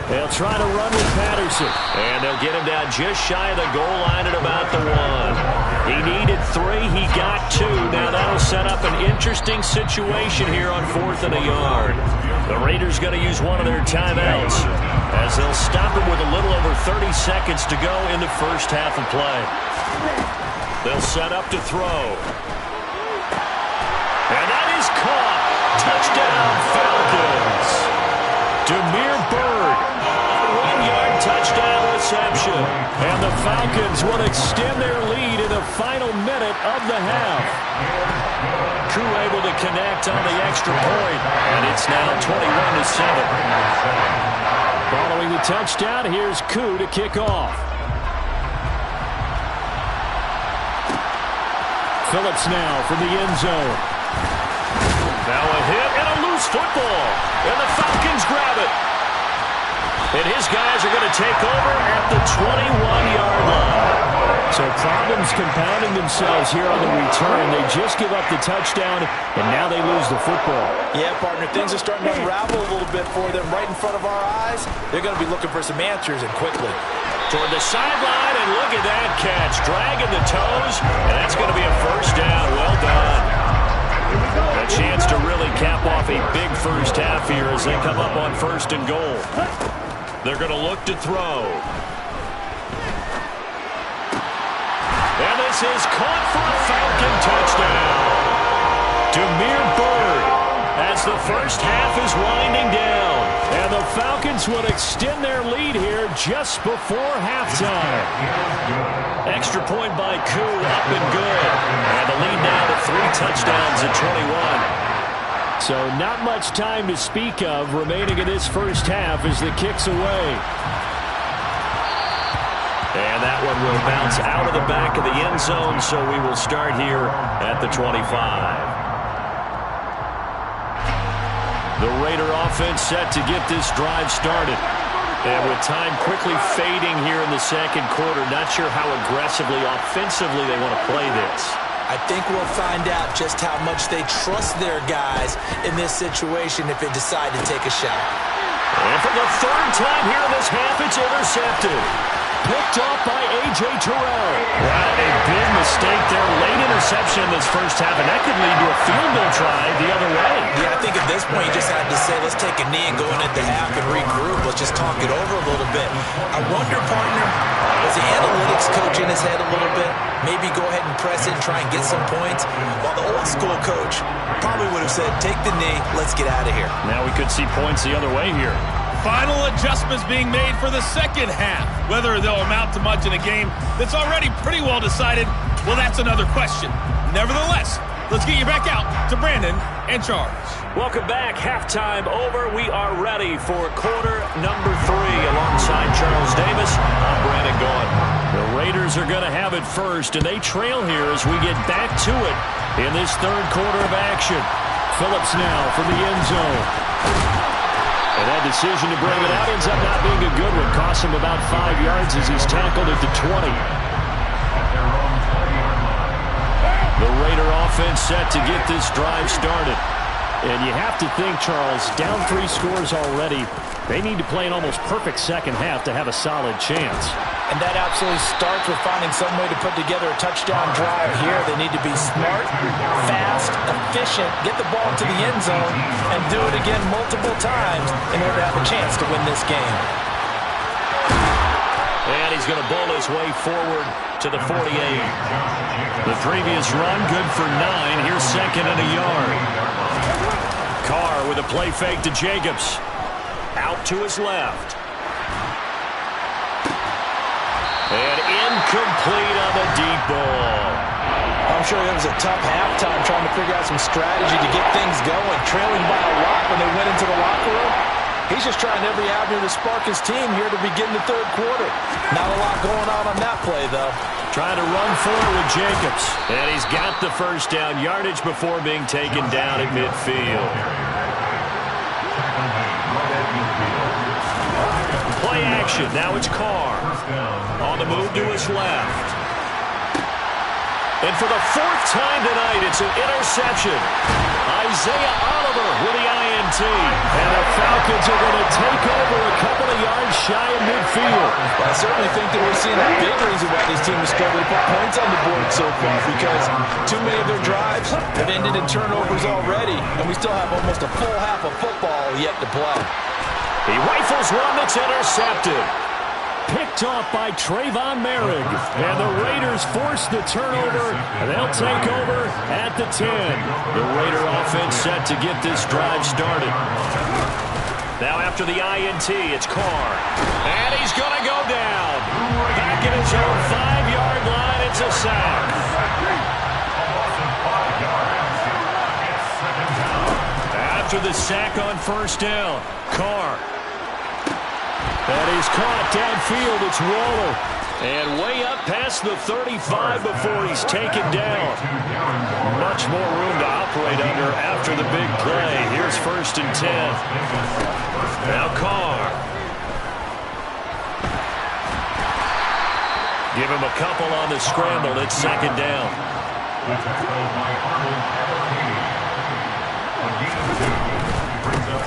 They'll try to run with Patterson. And they'll get him down just shy of the goal line at about the 1. He needed 3. He got 2. Now that'll set up an interesting situation here on 4th and a yard. The Raiders going to use one of their timeouts as they'll stop him with a little over 30 seconds to go in the first half of play. They'll set up to throw. And that is caught. Touchdown, Falcons. Demir Bird. 1-yard touchdown reception. And the Falcons will extend their lead in the final minute of the half. Crew able to connect on the extra point, and it's now 21-7. Following the touchdown, here's Koo to kick off. Phillips now from the end zone. Now a hit and a loose football. And the Falcons grab it. And his guys are going to take over at the 21-yard line. So problems compounding themselves here on the return. They just give up the touchdown, and now they lose the football. Yeah, partner, things are starting to unravel a little bit for them right in front of our eyes. They're going to be looking for some answers, and quickly. Toward the sideline, and look at that catch. Dragging the toes, and that's going to be a first down. Well done. A chance to really cap off a big first half here as they come up on 1st and goal. They're going to look to throw. And this is caught for a Falcon touchdown. Demir Bird as the first half is winding down. And the Falcons would extend their lead here just before halftime. Extra point by Koo, up and good. And the lead now to 3 touchdowns at 21. So not much time to speak of remaining in this first half as the kick's away. And that one will bounce out of the back of the end zone, so we will start here at the 25. The Raider offense set to get this drive started. And with time quickly fading here in the second quarter, not sure how aggressively, offensively they want to play this. I think we'll find out just how much they trust their guys in this situation if they decide to take a shot. And for the 3rd time here in this half, it's intercepted. Picked off by A.J. Terrell. Wow, a big mistake there. Late interception in this first half, and that could lead to a field goal try the other way. Yeah, I think at this point you just had to say, let's take a knee and go into the half and regroup. Let's just talk it over a little bit. I wonder, partner, was the analytics coach in his head a little bit? Maybe go ahead and press it and try and get some points? While the old school coach probably would have said, take the knee, let's get out of here. Now we could see points the other way here. Final adjustments being made for the second half. Whether they'll amount to much in a game that's already pretty well decided, well, that's another question. Nevertheless, let's get you back out to Brandon and Charles. Welcome back. Halftime over. We are ready for quarter number 3. Alongside Charles Davis, I'm Brandon Gaudin. The Raiders are going to have it first, and they trail here as we get back to it in this 3rd quarter of action. Phillips now from the end zone. And that decision to bring it out ends up not being a good one. Costs him about 5 yards as he's tackled at the 20. The Raider offense set to get this drive started. And you have to think, Charles, down 3 scores already. They need to play an almost perfect second half to have a solid chance. And that absolutely starts with finding some way to put together a touchdown drive here. They need to be smart, fast, efficient, get the ball to the end zone, and do it again multiple times in order to have a chance to win this game. And he's going to bull his way forward to the 48. The previous run, good for 9. Here's second and a yard. Carr with a play fake to Jacobs. Out to his left. And incomplete on the deep ball. I'm sure it was a tough halftime trying to figure out some strategy to get things going, trailing by a lot when they went into the locker room. He's just trying every avenue to spark his team here to begin the third quarter. Not a lot going on that play, though. Trying to run forward with Jacobs. And he's got the first down yardage before being taken down at midfield. Play action. Now it's Carr. On the move to his left. And for the fourth time tonight, it's an interception. Isaiah Oliver with the INT. And the Falcons are going to take over a couple of yards shy of midfield. Well, I certainly think that we're seeing a big reason why this team has struggled to put points on the board so far, because too many of their drives have ended in turnovers already, and we still have almost a full half of football yet to play. He rifles one that's intercepted. Picked off by Trayvon Merrick. And the Raiders force the turnover. And they'll take over at the 10. The Raider offense set to get this drive started. Now after the INT, it's Carr. And he's going to go down. Back at his own 5-yard line, it's a sack. After the sack on first down, Carr. And he's caught downfield. It's Waller. And way up past the 35 before he's taken down. Much more room to operate under after the big play. Here's first and 10. Now Carr. Give him a couple on the scramble. It's second down.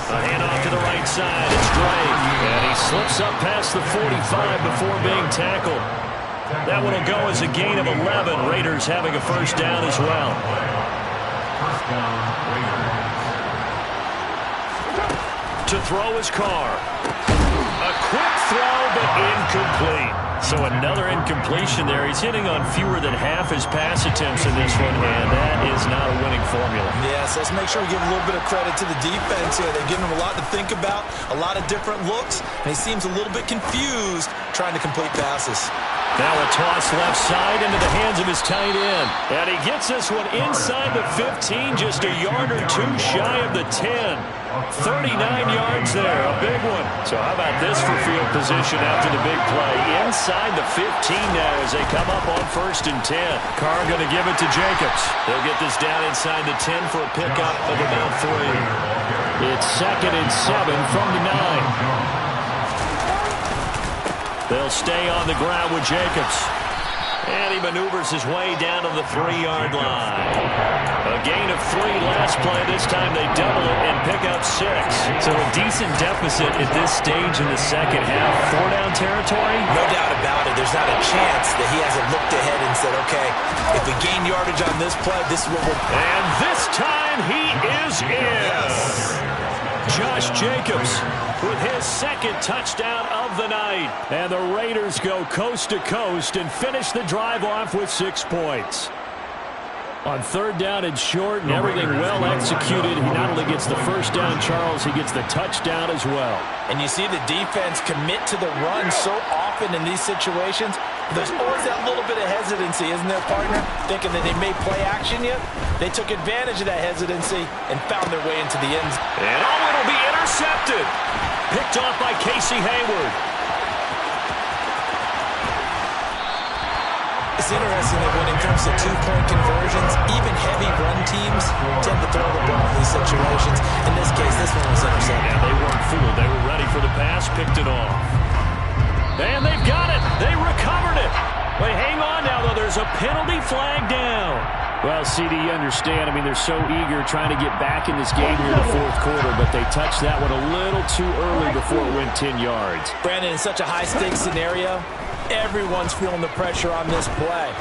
A handoff to the right side. It's Drake. And he slips up past the 45 before being tackled. That one will go as a gain of 11. Raiders having a first down as well. First down, Raiders. To throw his Carr. A quick throw, but incomplete. So another incompletion there. He's hitting on fewer than half his pass attempts in this one, and that is not a winning formula. Yes, let's make sure we give a little bit of credit to the defense here. They've given him a lot to think about, a lot of different looks, and he seems a little bit confused trying to complete passes. Now a toss left side into the hands of his tight end. And he gets this one inside the 15, just a yard or two shy of the 10. 39 yards there, a big one. So how about this for field position after the big play? Inside the 15 now as they come up on first and 10. Carr going to give it to Jacobs. They'll get this down inside the 10 for a pickup of about 3. It's second and 7 from the 9. They'll stay on the ground with Jacobs. And he maneuvers his way down to the 3-yard line. A gain of 3 last play. This time they double it and pick up 6. So a decent deficit at this stage in the second half. 4-down territory? No doubt about it. There's not a chance that he hasn't looked ahead and said, okay, if we gain yardage on this play, this is what we're... And this time he is in. Yes. Josh Jacobs with his second touchdown of the night. And the Raiders go coast to coast and finish the drive off with 6 points. On third down and short and everything well executed, he not only gets the first down, Charles, he gets the touchdown as well. And you see the defense commit to the run so often in these situations. There's always that little bit of hesitancy, isn't there, partner? Thinking that they may play action yet. They took advantage of that hesitancy and found their way into the end zone. And it'll be intercepted. Picked off by Casey Hayward. It's interesting that when it comes to 2-point conversions, even heavy run teams tend to throw the ball in these situations. In this case, this one was intercepted. Yeah, they weren't fooled. They were ready for the pass, picked it off. And they've got it. They recovered it. Wait, hang on now, though. There's a penalty flag down. Well, CD, you understand. I mean, they're so eager trying to get back in this game here in the fourth quarter, but they touched that one a little too early before it went 10 yards. Brandon, in such a high-stakes scenario, everyone's feeling the pressure on this play.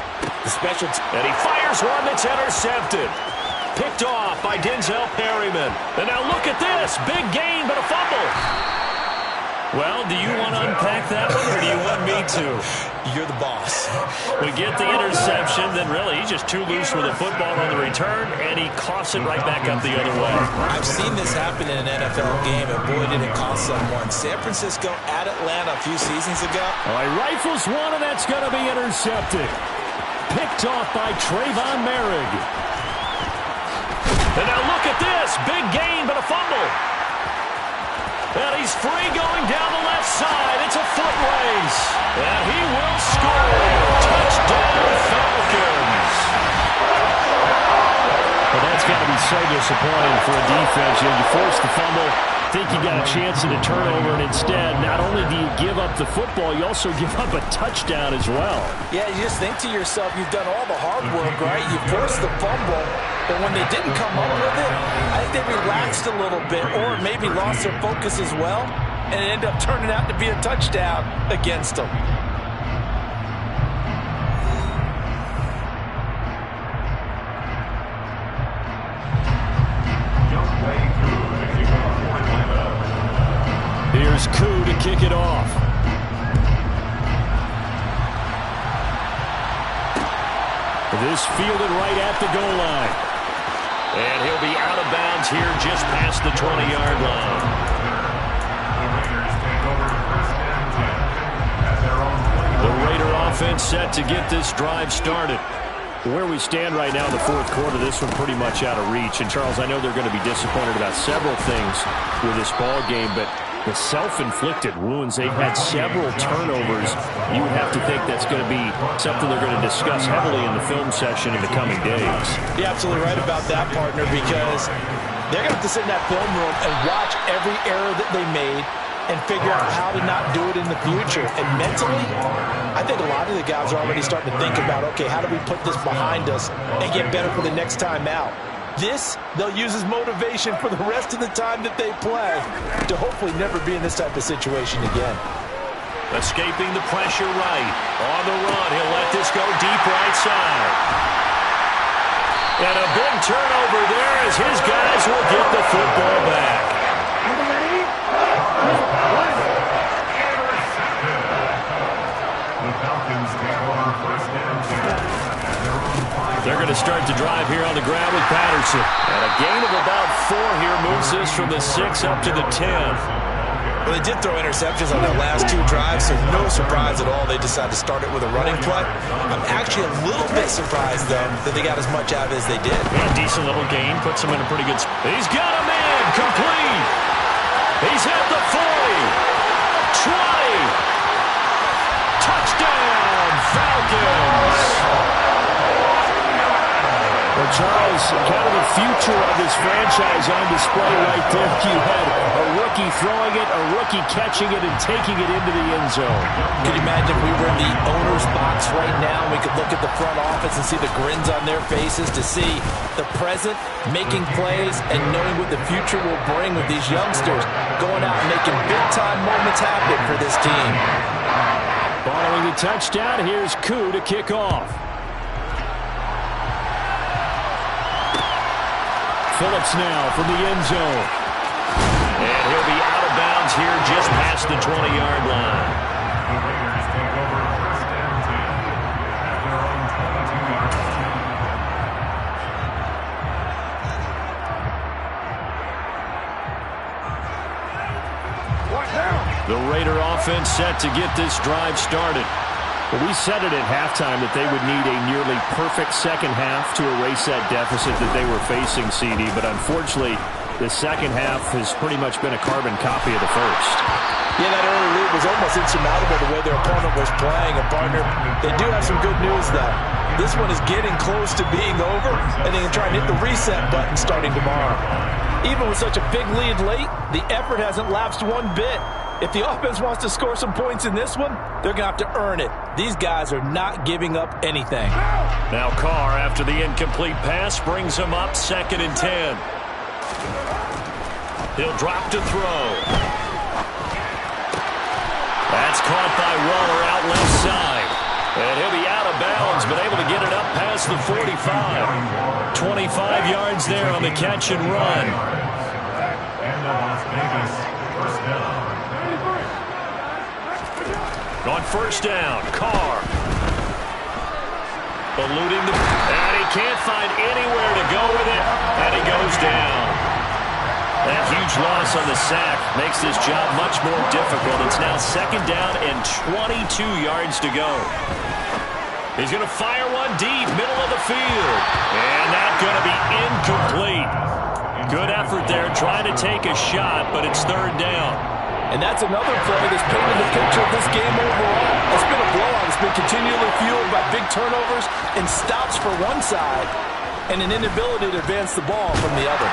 The special and he fires one that's intercepted. Picked off by Denzel Perryman. And now look at this. Big gain, but a fumble. Well, do you want to unpack that one, or do you want me to? You're the boss. We get the interception, then really he's just too loose with the football on the return, and he coughs it right back up the other way. I've seen this happen in an NFL game, and boy, did it cost someone. San Francisco at Atlanta a few seasons ago. All right, rifles one, and that's going to be intercepted. Picked off by Trayvon Merrick. And now look at this. Big gain, but a fumble. And he's free going down the left side. It's a foot race. And he will score. Touchdown, Falcons. Well, that's got to be so disappointing for a defense. You force the fumble, think you got a chance at a turnover, and instead, not only do you give up the football, you also give up a touchdown as well. Yeah, you just think to yourself, you've done all the hard work, right? You forced the fumble, but when they didn't come up with it, I think they relaxed a little bit or maybe lost their focus as well, and it ended up turning out to be a touchdown against them. Here's Koo to kick it off. This fielded right at the goal line. And he'll be out of bounds here just past the 20-yard line. The Raider offense set to get this drive started. Where we stand right now in the fourth quarter, this one pretty much out of reach. And, Charles, I know they're going to be disappointed about several things with this ball game, but the self-inflicted wounds, they've had several turnovers. You would have to think that's going to be something they're going to discuss heavily in the film session in the coming days. You're absolutely right about that, partner, because they're going to have to sit in that film room and watch every error that they made and figure out how to not do it in the future. And mentally, I think a lot of the guys are already starting to think about, okay, how do we put this behind us and get better for the next time out? This, they'll use as motivation for the rest of the time that they play to hopefully never be in this type of situation again. Escaping the pressure right. On the run, he'll let this go deep right side. And a big turnover there as his guys will get the football back. They're going to start the drive here on the ground with Patterson. And a gain of about 4 here moves this from the 6 up to the 10. Well, they did throw interceptions on their last 2 drives, so no surprise at all they decided to start it with a running play. I'm actually a little bit surprised, though, that they got as much out of it as they did. Yeah, decent little gain. Puts him in a pretty good spot. He's got a man. Complete. He's at the 40. 20. Touchdown, Falcons. Well, Charles, kind of the future of this franchise on display right there. You had a rookie throwing it, a rookie catching it, and taking it into the end zone. Could you imagine if we were in the owner's box right now and we could look at the front office and see the grins on their faces to see the present making plays and knowing what the future will bring with these youngsters going out and making big-time moments happen for this team. Following the touchdown, here's Koo to kick off. Phillips now from the end zone. And he'll be out of bounds here just past the 20-yard line. The Raiders take over first and 10 at their own 22-yard line. The Raider offense set to get this drive started. Well, we said it at halftime that they would need a nearly perfect second half to erase that deficit that they were facing, CD. But unfortunately, the second half has pretty much been a carbon copy of the first. Yeah, that early lead was almost insurmountable the way their opponent was playing. And, partner, they do have some good news, though. This one is getting close to being over, and they can try and hit the reset button starting tomorrow. Even with such a big lead late, the effort hasn't lapsed one bit. If the offense wants to score some points in this one, they're going to have to earn it. These guys are not giving up anything. Now Carr, after the incomplete pass, brings him up 2nd and 10. He'll drop to throw. That's caught by Waller out left side. And he'll be out of bounds, but able to get it up past the 45. 25 yards there on the catch and run. And the Las Vegas first down. On first down, Carr. Eluding the... And he can't find anywhere to go with it. And he goes down. That huge loss on the sack makes this job much more difficult. It's now 2nd down and 22 yards to go. He's going to fire one deep, middle of the field. And that's going to be incomplete. Good effort there, trying to take a shot, but it's 3rd down. And that's another play that's painted the picture of this game overall. It's been a blowout. It's been continually fueled by big turnovers and stops for one side and an inability to advance the ball from the other.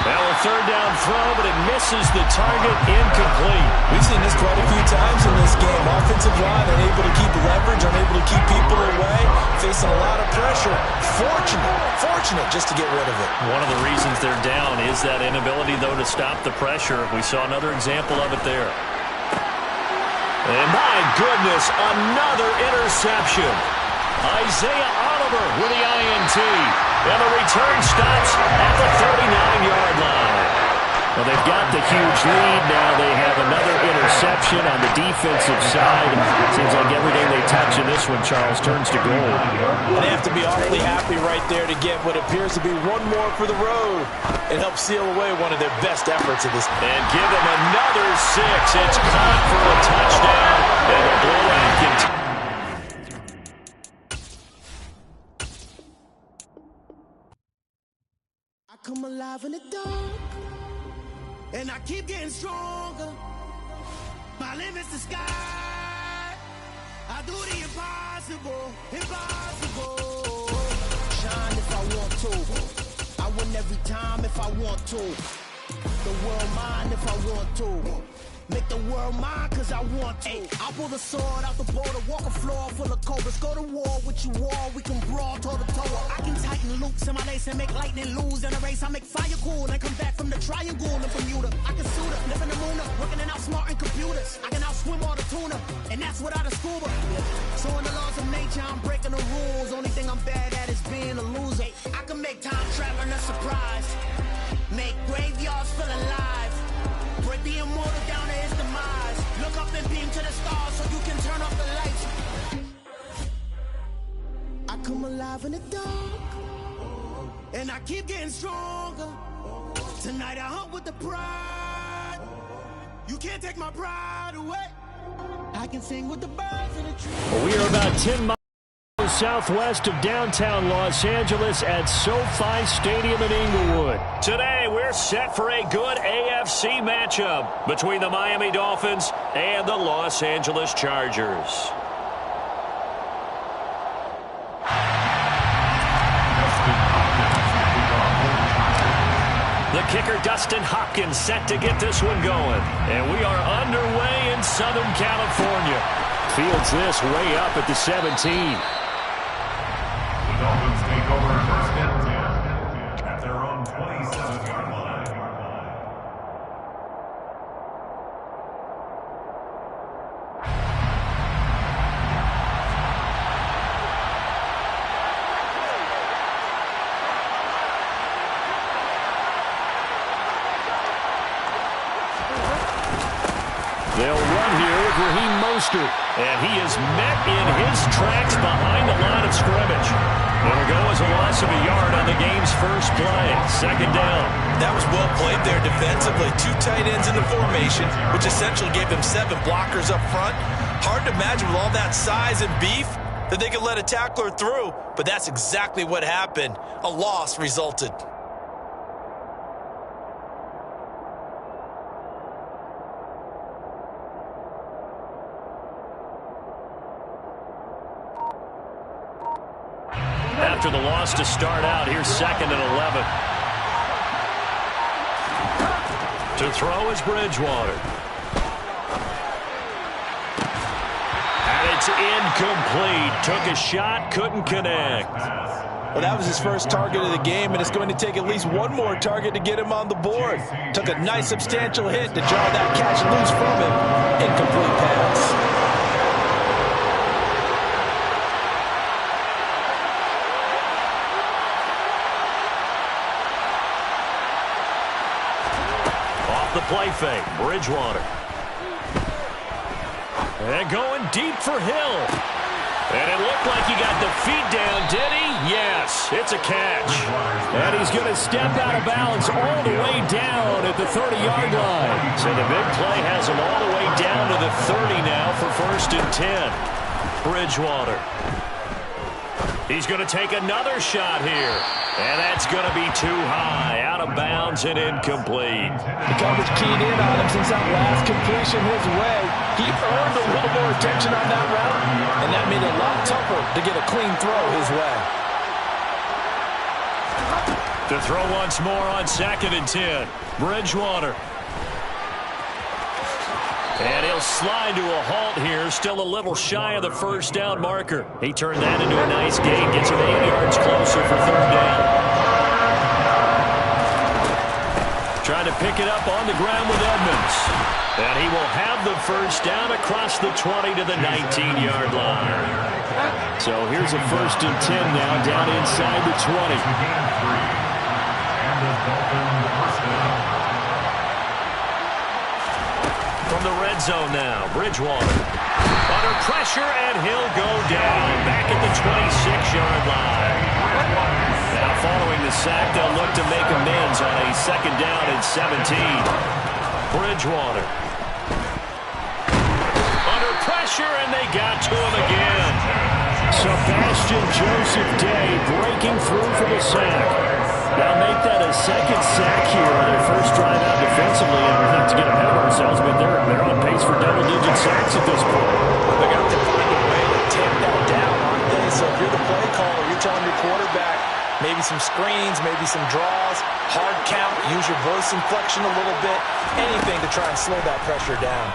Well, a 3rd down throw, but it misses the target, incomplete. We've seen this quite a few times in this game. Offensive line unable to keep leverage, unable to keep people away, facing a lot of pressure. Fortunate just to get rid of it. One of the reasons they're down is that inability, though, to stop the pressure. We saw another example of it there. And my goodness, another interception. Isaiah Oliver with the INT. And the return stops at the 39-yard line. Well, they've got the huge lead. Now they have another interception on the defensive side. Seems like everything they touch in this one, Charles, turns to gold. They have to be awfully happy right there to get what appears to be one more for the road and help seal away one of their best efforts of this. And give them another 6. It's caught for a touchdown. And the blowout continues. Come alive in the dark, and I keep getting stronger. My limit's the sky. I do the impossible. Shine if I want to. I win every time if I want to. The world mine if I want to. Make the world mine cause I want to. I'll pull the sword out the border, walk a floor full of cobras. Go to war with you all, we can brawl toe to toe. I can tighten loops in my lace and make lightning lose in a race. I make fire cool and come back from the triangle in Bermuda. I can suit up, live in the moon up, working and outsmarting computers. I can outswim all the tuna, and that's without a scuba. So in the laws of nature, I'm breaking the rules. Only thing I'm bad at is being a loser. I can make time traveling a surprise. Make graveyards feel alive. Break the immortal down to his demise. Look up and beam to the stars so you can turn off the lights. I come alive in the dark, and I keep getting stronger. Tonight I hunt with the pride. You can't take my pride away. I can sing with the birds in the trees. Well, we are about 10 miles southwest of downtown Los Angeles at SoFi Stadium in Inglewood. Today, we're set for a good AFC matchup between the Miami Dolphins and the Los Angeles Chargers. The kicker, Dustin Hopkins, set to get this one going. And we are underway in Southern California. Fields this way up at the 17. Dolphins take over first and 10 at their own 27-yard line. They'll run here with Raheem Mostert. And he is met in his tracks behind the line of scrimmage. It'll go as a loss of a yard on the game's first play. 2nd down. That was well played there defensively. 2 tight ends in the formation, which essentially gave them 7 blockers up front. Hard to imagine with all that size and beef that they could let a tackler through, but that's exactly what happened. A loss resulted. After the loss to start out, here's 2nd and 11. To throw is Bridgewater. it's incomplete. Took a shot, couldn't connect. Well, that was his first target of the game, and it's going to take at least one more target to get him on the board. Took a nice substantial hit to draw that catch loose from him. Incomplete pass. The play fake, Bridgewater. And going deep for Hill. And it looked like he got the feet down, did he? Yes, it's a catch. And he's going to step out of bounds all the way down at the 30-yard line. So the big play has him all the way down to the 30 now for 1st and 10. Bridgewater. He's going to take another shot here. And that's going to be too high. Out of bounds and incomplete. The coverage keyed in on him since that last completion his way. He earned a little more attention on that route, and that made it a lot tougher to get a clean throw his way. To throw once more on 2nd and 10. Bridgewater. And he'll slide to a halt here, still a little shy of the first down marker. He turned that into a nice gain, gets him 8 yards closer for 3rd down. Trying to pick it up on the ground with Edmonds. And he will have the first down across the 20 to the 19-yard line. So here's a 1st and 10 now, down inside the 20. From the red zone now, Bridgewater. Under pressure, and he'll go down back at the 26-yard line. Now following the sack, they'll look to make amends on a 2nd down and 17. Bridgewater. Under pressure, and they got to him again. Sebastian Joseph Day breaking through for the sack. Now make that a 2nd sack here on their first drive out defensively, and not to get ahead of ourselves, but they're on pace for double-digit sacks at this point. They're going to have to find a way to tamp that down, aren't they? So if you're the play caller, you're telling your quarterback maybe some screens, maybe some draws, hard count, use your voice inflection a little bit, anything to try and slow that pressure down.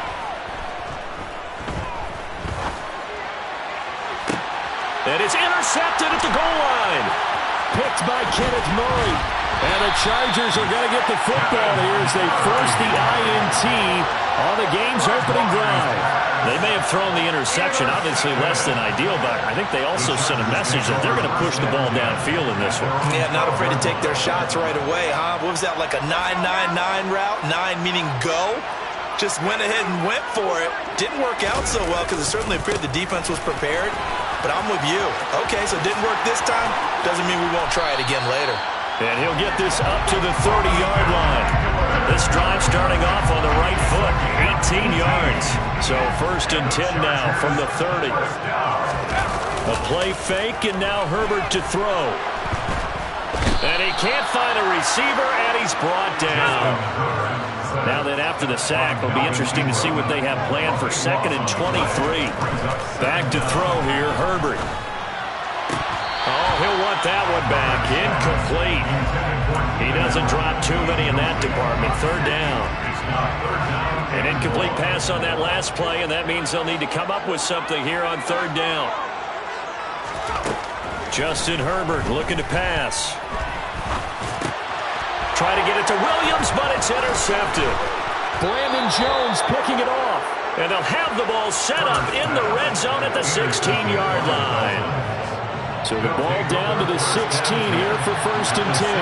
And it's intercepted at the goal line. Picked by Kenneth Murray. And the Chargers are going to get the football here as they force the INT on the game's opening drive. They may have thrown the interception, obviously less than ideal, but I think they also sent a message that they're going to push the ball downfield in this one. Yeah, not afraid to take their shots right away, huh? What was that, like a 9-9-9 route? 9 meaning go? Just went ahead and went for it. Didn't work out so well because it certainly appeared the defense was prepared. But I'm with you. Okay, so it didn't work this time. Doesn't mean we won't try it again later. And he'll get this up to the 30-yard line. This drive starting off on the right foot. 18 yards. So 1st and 10 now from the 30. A play fake, and now Herbert to throw. And he can't find a receiver, and he's brought down. Now then, after the sack, it'll be interesting to see what they have planned for 2nd and 23. Back to throw here, Herbert. Oh, he'll want that one back. Incomplete. He doesn't drop too many in that department. 3rd down. An incomplete pass on that last play, and that means they'll need to come up with something here on 3rd down. Justin Herbert looking to pass. Try to get it to Williams, but it's intercepted. Brandon Jones picking it off. And they'll have the ball set up in the red zone at the 16-yard line. So the ball down to the 16 here for 1st and 10.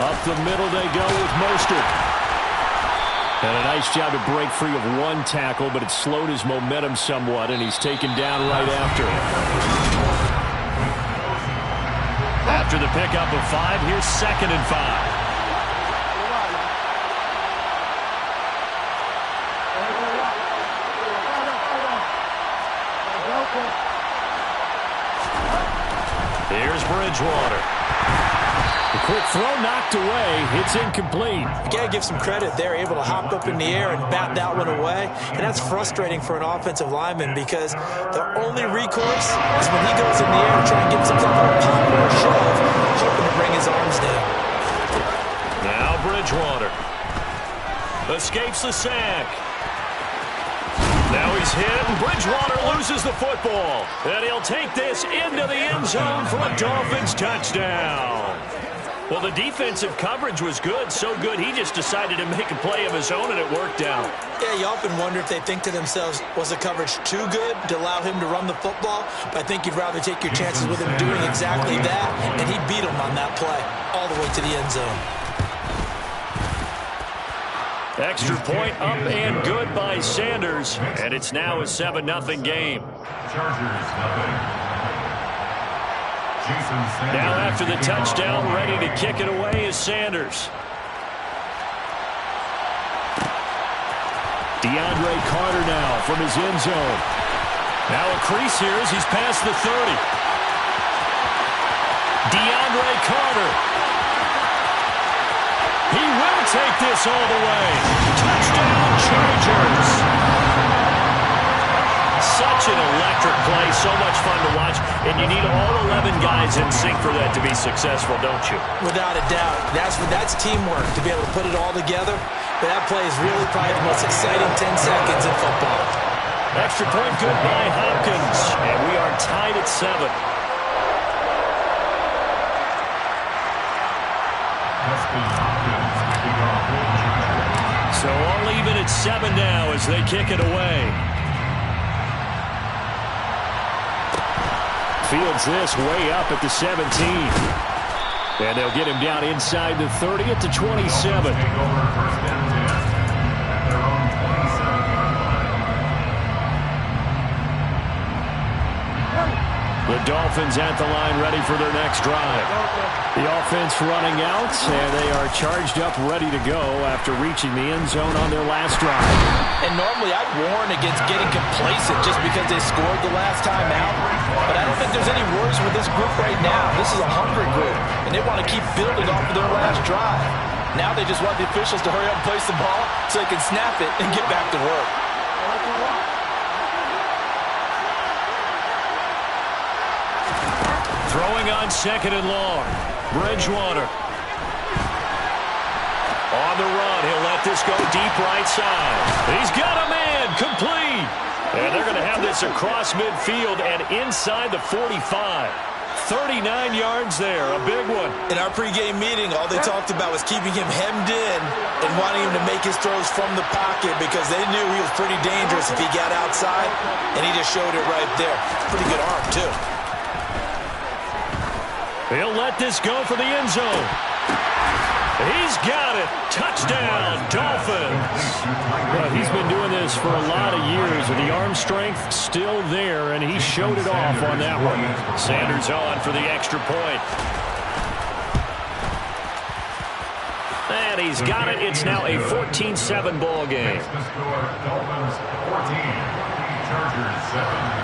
Up the middle they go with Mostert. And a nice job to break free of one tackle, but it slowed his momentum somewhat, and he's taken down right after. After the pickup of 5, here's 2nd and 5. Here's Bridgewater. The quick throw knocked away. It's incomplete. You got to give some credit. They're able to hop up in the air and bat that one away. And that's frustrating for an offensive lineman because their only recourse is when he goes in the air to try and get some type of a pop or a shove, hoping to bring his arms down. Now Bridgewater escapes the sack. Now he's hit, and Bridgewater loses the football. And he'll take this into the end zone for a Dolphins touchdown. Well, the defensive coverage was good, so good he just decided to make a play of his own, and it worked out. Yeah, you often wonder if they think to themselves, was the coverage too good to allow him to run the football? But I think you'd rather take your chances with him doing exactly that, and he beat him on that play all the way to the end zone. Extra point up and good by Sanders, and it's now a 7-0 game. Chargers, nothing. Now after the touchdown, ready to kick it away is Sanders. DeAndre Carter now from his end zone. Now a crease here as he's past the 30. DeAndre Carter. He will take this all the way. Touchdown, Chargers. Such an electric play, so much fun to watch, and you need all 11 guys in sync for that to be successful, don't you? Without a doubt. That's teamwork, to be able to put it all together. But that play is really probably the most exciting 10 seconds in football. Extra point good by Hopkins, and we are tied at 7. So all even at 7 now as they kick it away. Fields this way up at the 17. And they'll get him down inside the 30 at the 27. The Dolphins at the line ready for their next drive. The offense running out, and they are charged up ready to go after reaching the end zone on their last drive. And normally I'd warn against getting complacent just because they scored the last time out. But I don't think there's any worries with this group right now. This is a hungry group, and they want to keep building off of their last drive. Now they just want the officials to hurry up and place the ball so they can snap it and get back to work. Throwing on 2nd and long. Bridgewater. On the run. He'll let this go deep right side. He's got a man. Complete. And they're going to have this across midfield and inside the 45. 39 yards there. A big one. In our pregame meeting, all they talked about was keeping him hemmed in and wanting him to make his throws from the pocket because they knew he was pretty dangerous if he got outside, and he just showed it right there. Pretty good arm, too. He'll let this go for the end zone. He's got it. Touchdown, Dolphins. Well, he's been doing this for a lot of years, with the arm strength still there, and he showed it off on that one. Sanders on for the extra point. And he's got it. It's now a 14-7 ball game. Dolphins 14, Chargers 7.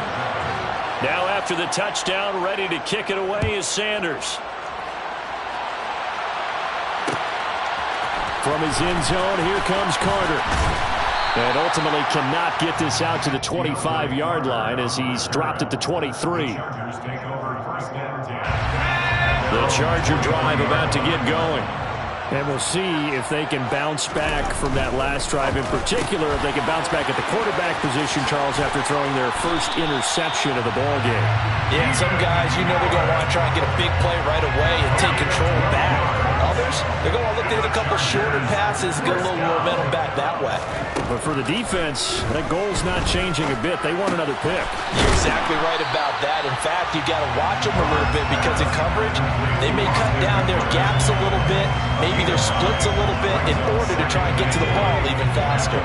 Now after the touchdown, ready to kick it away is Sanders. From his end zone, here comes Carter. And ultimately cannot get this out to the 25-yard line as he's dropped at the 23. Chargers take over 1st and 10. The Charger drive about to get going. And we'll see if they can bounce back from that last drive, in particular, if they can bounce back at the quarterback position, Charles, after throwing their first interception of the ballgame. Yeah, some guys, you know they're going to want to try and get a big play right away and take control back. Others, they're going to look to hit a couple shorter passes and get a little momentum back that way. But for the defense, that goal's not changing a bit. They want another pick. You're exactly right about that. In fact, you've got to watch them a little bit because in coverage, they may cut down their gaps a little bit, maybe their splits a little bit in order to try and get to the ball even faster.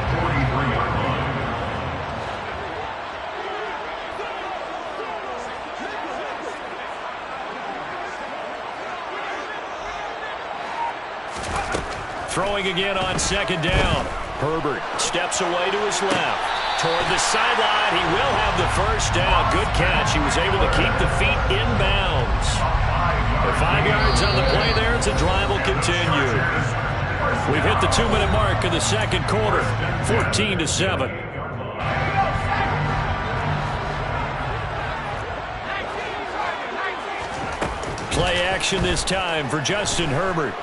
Throwing again on 2nd down. Herbert steps away to his left. Toward the sideline, he will have the first down. Good catch. He was able to keep the feet in bounds. The 5 yards on the play there as the drive will continue. We've hit the 2-minute mark in the 2nd quarter. 14-7. Play action this time for Justin Herbert.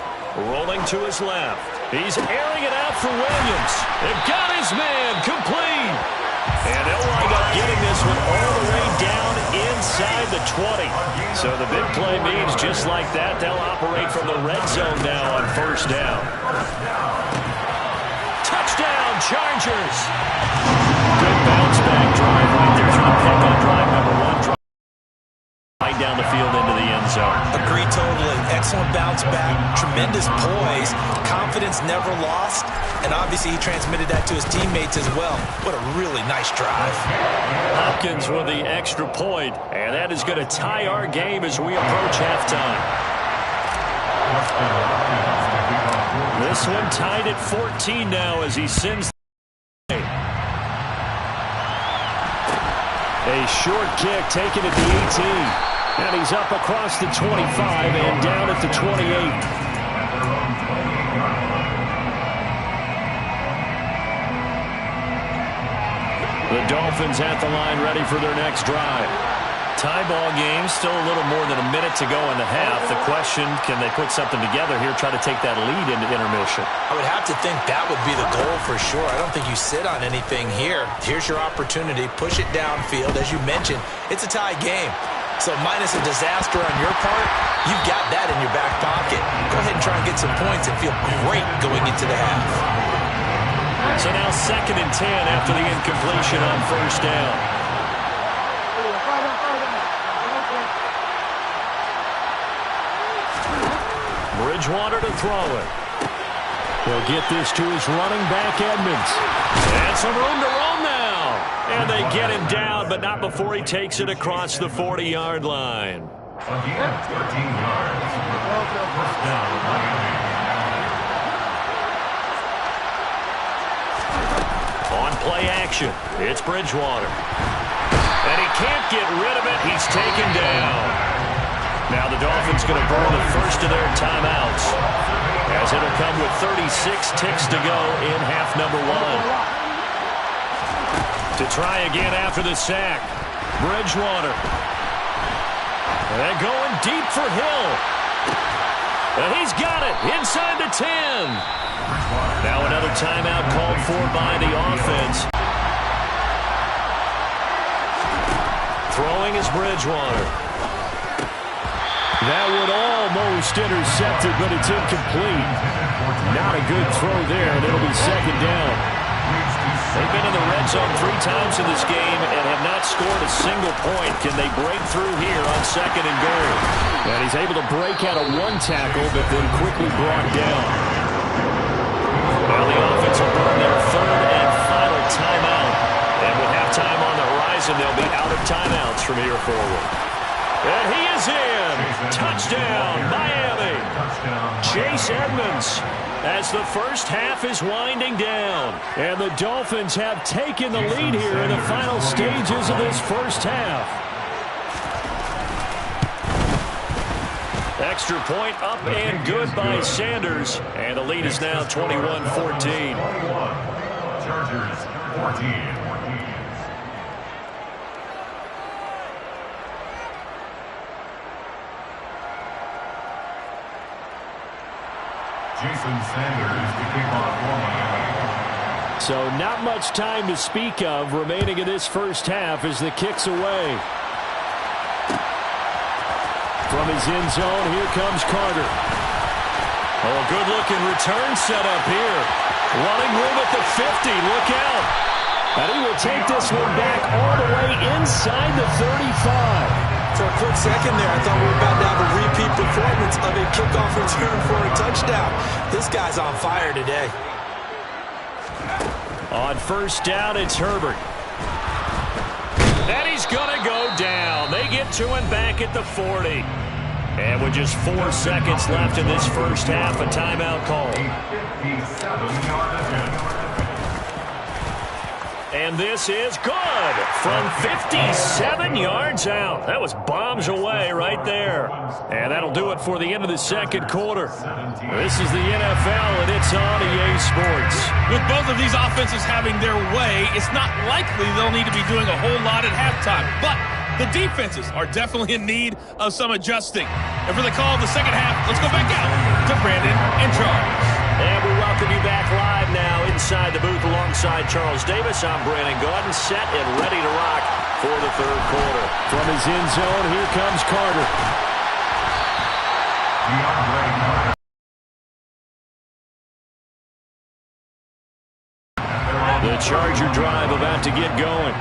Rolling to his left. He's airing it out for Williams. They've got his man complete. And they'll wind up getting this one all the way down inside the 20. So the big play means just like that, they'll operate from the red zone now on first down. Touchdown, Chargers. Good bounce back drive right there through the pick on drive number 1. Right down the field into the end zone. Agree totally. Excellent bounce back. Tremendous poise. Confidence never lost. And obviously he transmitted that to his teammates as well. What a really nice drive. Hopkins with the extra point. And that is going to tie our game as we approach halftime. This one tied at 14 now as he sends. A short kick taken at the 18. And he's up across the 25 and down at the 28. The Dolphins at the line ready for their next drive. Tie ball game, still a little more than a minute to go in the half. The question, can they put something together here, try to take that lead into intermission? I would have to think that would be the goal for sure. I don't think you sit on anything here. Here's your opportunity. Push it downfield. As you mentioned, it's a tie game. So minus a disaster on your part, you've got that in your back pocket. Go ahead and try and get some points and feel great going into the half. So now 2nd and 10 after the incompletion on first down. Bridgewater to throw it. He'll get this to his running back, Edmonds. And some room to roam now. And they get him down, but not before he takes it across the 40-yard line. Again, 13 yards. First down, Miami. On play action, it's Bridgewater. And he can't get rid of it. He's taken down. Now the Dolphins going to burn the first of their timeouts, as it'll come with 36 ticks to go in half number 1. To try again after the sack, Bridgewater. And going deep for Hill. And he's got it inside the 10. Now another timeout called for by the offense. Throwing is Bridgewater. That would almost intercept it, but it's incomplete. Not a good throw there, and it'll be 2nd down. They've been in the red zone 3 times in this game and have not scored a single point. Can they break through here on 2nd and goal? And he's able to break out of 1 tackle, but then quickly brought down. Now the offense will burn their 3rd and final timeout. And with halftime on the horizon, they'll be out of timeouts from here forward. And he is in. Touchdown, Miami. Chase Edmonds. As the first half is winding down. And the Dolphins have taken the lead here in the final stages of this first half. Extra point up and good by Sanders. And the lead is now 21-14. Chargers 14. Jason Sanders to kick off for Miami. So not much time to speak of remaining in this first half as the kick's away. From his end zone, here comes Carter. Oh, good-looking return set up here. Running room at the 50. Look out. And he will take this one back all the way inside the 35. For a quick second there, I thought we were about to have a repeat performance of a kickoff return for a touchdown. This guy's on fire today. On first down, it's Herbert. And he's going to go down. They get to him back at the 40. And with just 4 seconds left in this first half, a timeout call. 57-yard attempt. And this is good from 57 yards out. That was bombs away right there. And that'll do it for the end of the second quarter. This is the NFL, and it's on EA Sports. With both of these offenses having their way, it's not likely they'll need to be doing a whole lot at halftime. But the defenses are definitely in need of some adjusting. And for the call of the second half, let's go back out to Brandon and Charles. And we welcome you back live now inside the booth alongside Charles Davis. I'm Brandon Gaudin, set and ready to rock for the third quarter. From his end zone, here comes Carter. The Charger drive about to get going.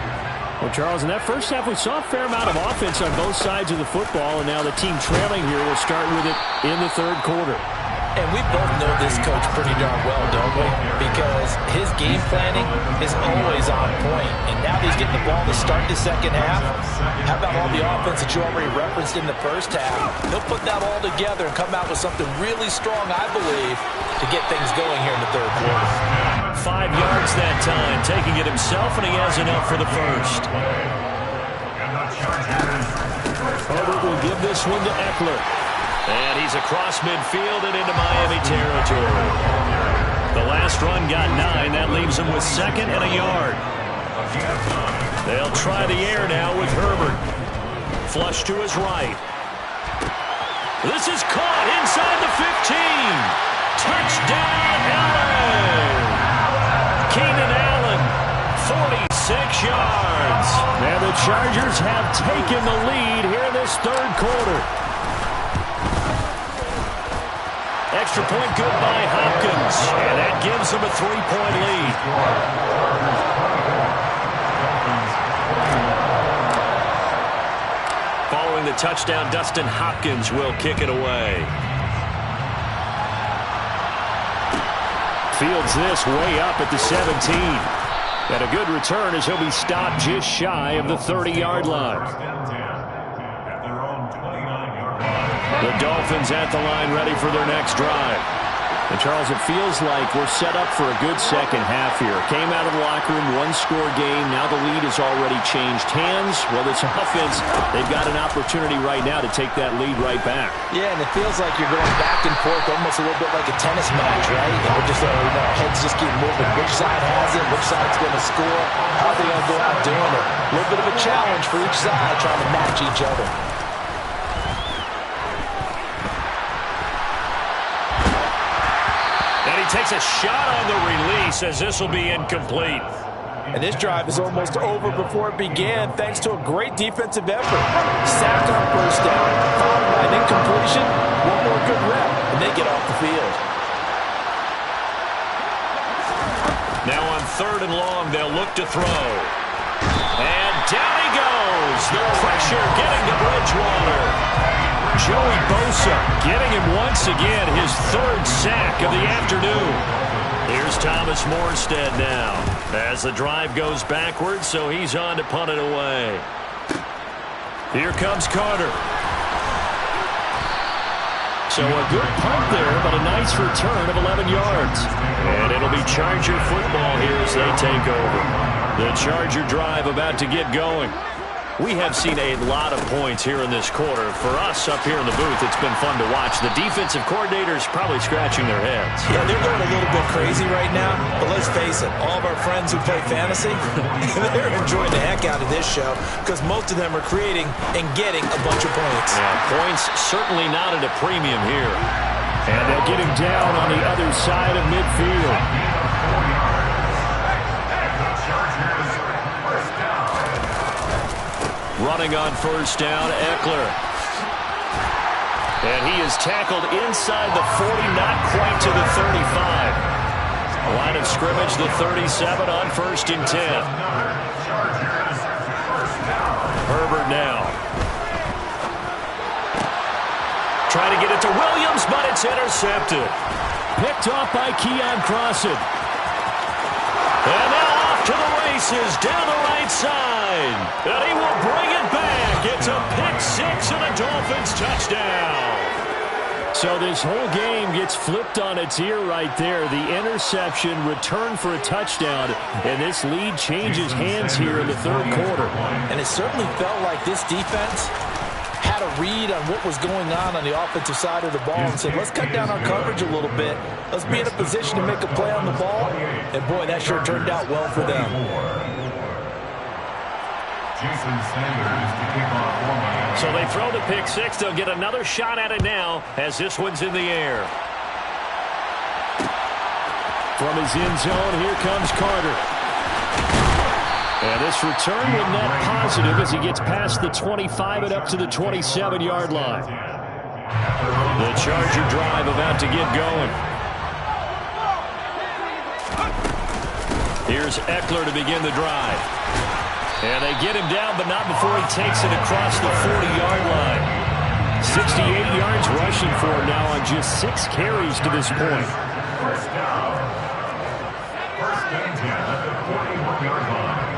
Well, Charles, in that first half, we saw a fair amount of offense on both sides of the football, and now the team trailing here will start with it in the third quarter. And we both know this coach pretty darn well, don't we? Because his game planning is always on point. And now he's getting the ball to start the second half. How about all the offense that you already referenced in the first half? He'll put that all together and come out with something really strong, I believe, to get things going here in the third quarter. 5 yards that time, taking it himself, and he has enough for the first. Herbert will give this one to Eckler. And he's across midfield and into Miami territory. The last run got 9. That leaves him with 2nd and a yard. They'll try the air now with Herbert. Flush to his right. This is caught inside the 15. Touchdown, Allen! Keenan Allen, 46 yards. And the Chargers have taken the lead here in this third quarter. Extra point good by Hopkins, and that gives them a 3-point lead. Following the touchdown, Dustin Hopkins will kick it away. Fields this way up at the 17. And a good return as he'll be stopped just shy of the 30-yard line. The Dolphins at the line ready for their next drive. And Charles, it feels like we're set up for a good second half here. Came out of the locker room, one-score game. Now the lead has already changed hands. Well, it's offense. They've got an opportunity right now to take that lead right back. Yeah, and it feels like you're going back and forth almost a little bit like a tennis match, right? And we're just, heads just keep moving. Which side has it? Which side's going to score? How are they going to go out doing it? A little bit of a challenge for each side trying to match each other. Takes a shot on the release as this will be incomplete. And this drive is almost over before it began thanks to a great defensive effort. Sacked on first down, followed by an incompletion, one more good rep, and they get off the field. Now on 3rd and long, they'll look to throw. And down he goes. The pressure getting to Bridgewater. Joey Bosa getting him once again his 3rd sack of the afternoon. Here's Thomas Morstead now as the drive goes backwards, so he's on to punt it away. Here comes Carter. So a good punt there, but a nice return of 11 yards. And it'll be Charger football here as they take over. The Charger drive about to get going. We have seen a lot of points here in this quarter. For us up here in the booth, it's been fun to watch. The defensive coordinators probably scratching their heads. Yeah, they're going a little bit crazy right now. But let's face it, all of our friends who play fantasy, they're enjoying the heck out of this show because most of them are creating and getting a bunch of points. Yeah, points certainly not at a premium here. And they'll get him down on the other side of midfield. Running on first down, Eckler. And he is tackled inside the 40, not quite to the 35. Line of scrimmage, the 37 on 1st and 10. Herbert now. Trying to get it to Williams, but it's intercepted. Picked off by Keon Crossan. And now off to the races down the right side. And he will bring it back. It's a pick-6 and a Dolphins touchdown. So this whole game gets flipped on its ear right there. The interception, return for a touchdown, and this lead changes hands here in the third quarter. And it certainly felt like this defense had a read on what was going on the offensive side of the ball and said, let's cut down our coverage a little bit. Let's be in a position to make a play on the ball. And, boy, that sure turned out well for them. So they throw the pick-6. They'll get another shot at it now as this one's in the air. From his end zone, here comes Carter. And this return will net positive as he gets past the 25 and up to the 27-yard line. The Charger drive about to get going. Here's Eckler to begin the drive. And they get him down, but not before he takes it across the 40-yard line. 68 yards rushing for him now on just 6 carries to this point. First down. First and 10 at the 41-yard line.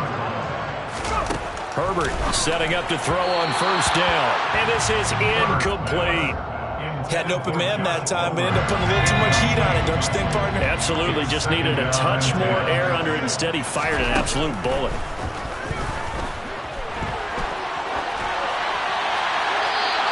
Herbert setting up to throw on first down. And this is incomplete. Had an open man that time, but ended up putting a little too much heat on it, don't you think, partner? Absolutely. Just needed a touch more air under it. Instead, he fired an absolute bullet.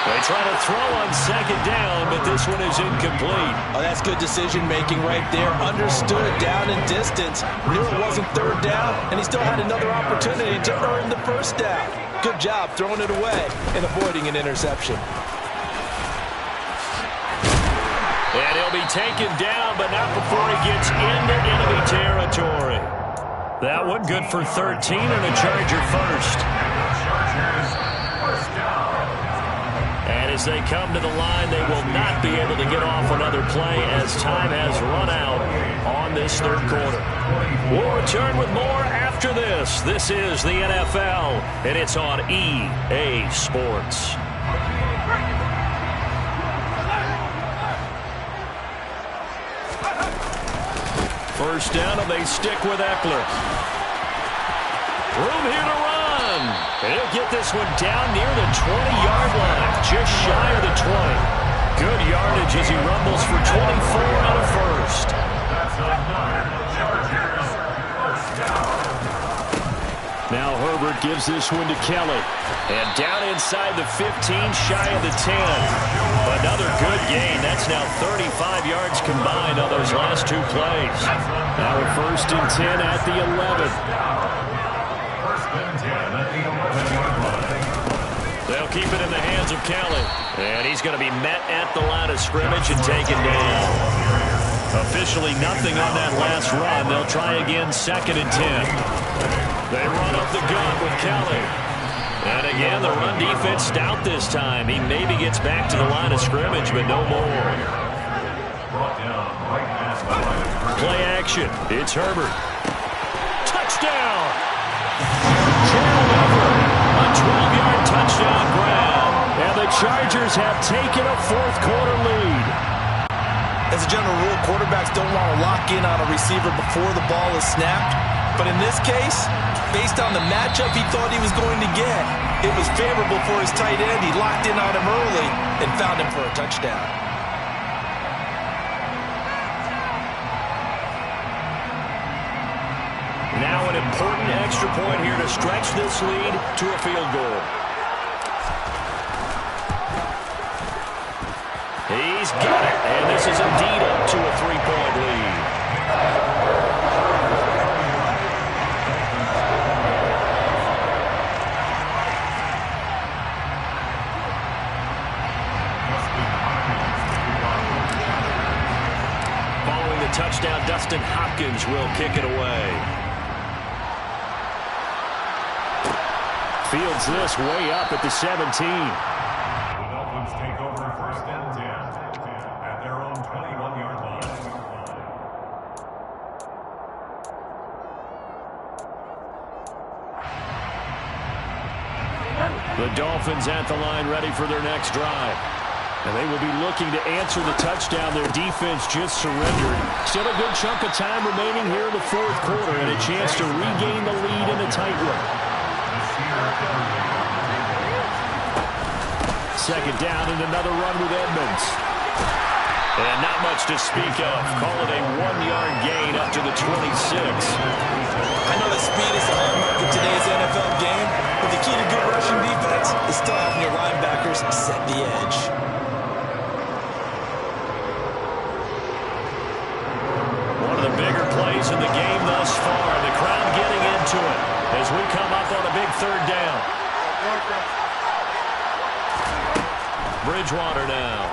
They try to throw on second down, but this one is incomplete. Oh, that's good decision-making right there. Understood down and distance. Knew it wasn't third down, and he still had another opportunity to earn the first down. Good job throwing it away and avoiding an interception. And he'll be taken down, but not before he gets into enemy territory. That one good for 13 and a Charger first. Chargers first down. And as they come to the line, they will not be able to get off another play as time has run out on this third quarter. We'll return with more after this. This is the NFL, and it's on EA Sports. First down, and they stick with Eckler. Room here to run. And he'll get this one down near the 20-yard line, just shy of the 20. Good yardage as he rumbles for 24 and a first. That's another Chargers first down. Now Herbert gives this one to Kelly. And down inside the 15, shy of the 10. Another good gain. That's now 35 yards combined on those last 2 plays. Now a first and 10 at the 11. First and 10 at the 11-yard line. They'll keep it in the hands of Kelly. And he's going to be met at the line of scrimmage and taken down. Officially nothing on that last run. They'll try again second and 10. They run up the gun with Kelly. And again, the run defense stout this time. He maybe gets back to the line of scrimmage, but no more. Brought down right at the line of scrimmage. Play action. It's Herbert. Touchdown! Gerald Everett. A 12-yard touchdown grab. And the Chargers have taken a fourth quarter lead. As a general rule, quarterbacks don't want to lock in on a receiver before the ball is snapped. But in this case, based on the matchup he thought he was going to get, it was favorable for his tight end. He locked in on him early and found him for a touchdown. Now an important extra point here to stretch this lead to a field goal. He's got it, and this is indeed up to a 3-point lead. Following the touchdown, Dustin Hopkins will kick it away. Fields this way up at the 17. The Dolphins take over first and 10 at their own 21-yard line. The Dolphins at the line ready for their next drive. And they will be looking to answer the touchdown their defense just surrendered. Still a good chunk of time remaining here in the fourth quarter and a chance to regain the lead in a tight one. Second down and another run with Edmonds. And not much to speak of. Call it a 1-yard gain up to the 26. I know that speed is the hallmark of today's NFL game, but the key to good rushing defense is still having your linebackers set the edge. One of the bigger plays in the game thus far. The crowd getting into it as we come up on a big third down. Bridgewater now.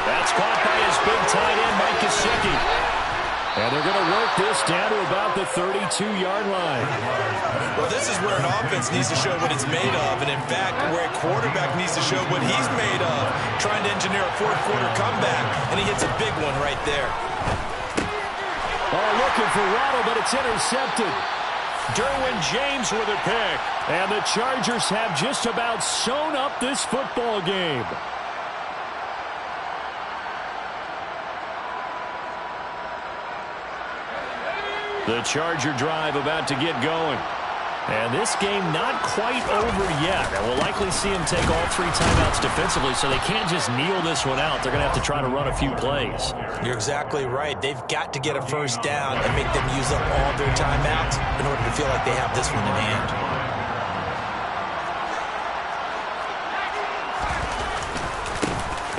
That's caught by his big tight end, Mike Gesicki. And they're going to work this down to about the 32-yard line. Well, this is where an offense needs to show what it's made of, and in fact, where a quarterback needs to show what he's made of, trying to engineer a fourth-quarter comeback, and he hits a big one right there. Oh, looking for Waddle, but it's intercepted. Derwin James with a pick. And the Chargers have just about sewn up this football game. The Charger drive about to get going. And this game not quite over yet. And we'll likely see him take all 3 timeouts defensively, so they can't just kneel this one out. They're going to have to try to run a few plays. You're exactly right. They've got to get a first down and make them use up all their timeouts in order to feel like they have this one in hand.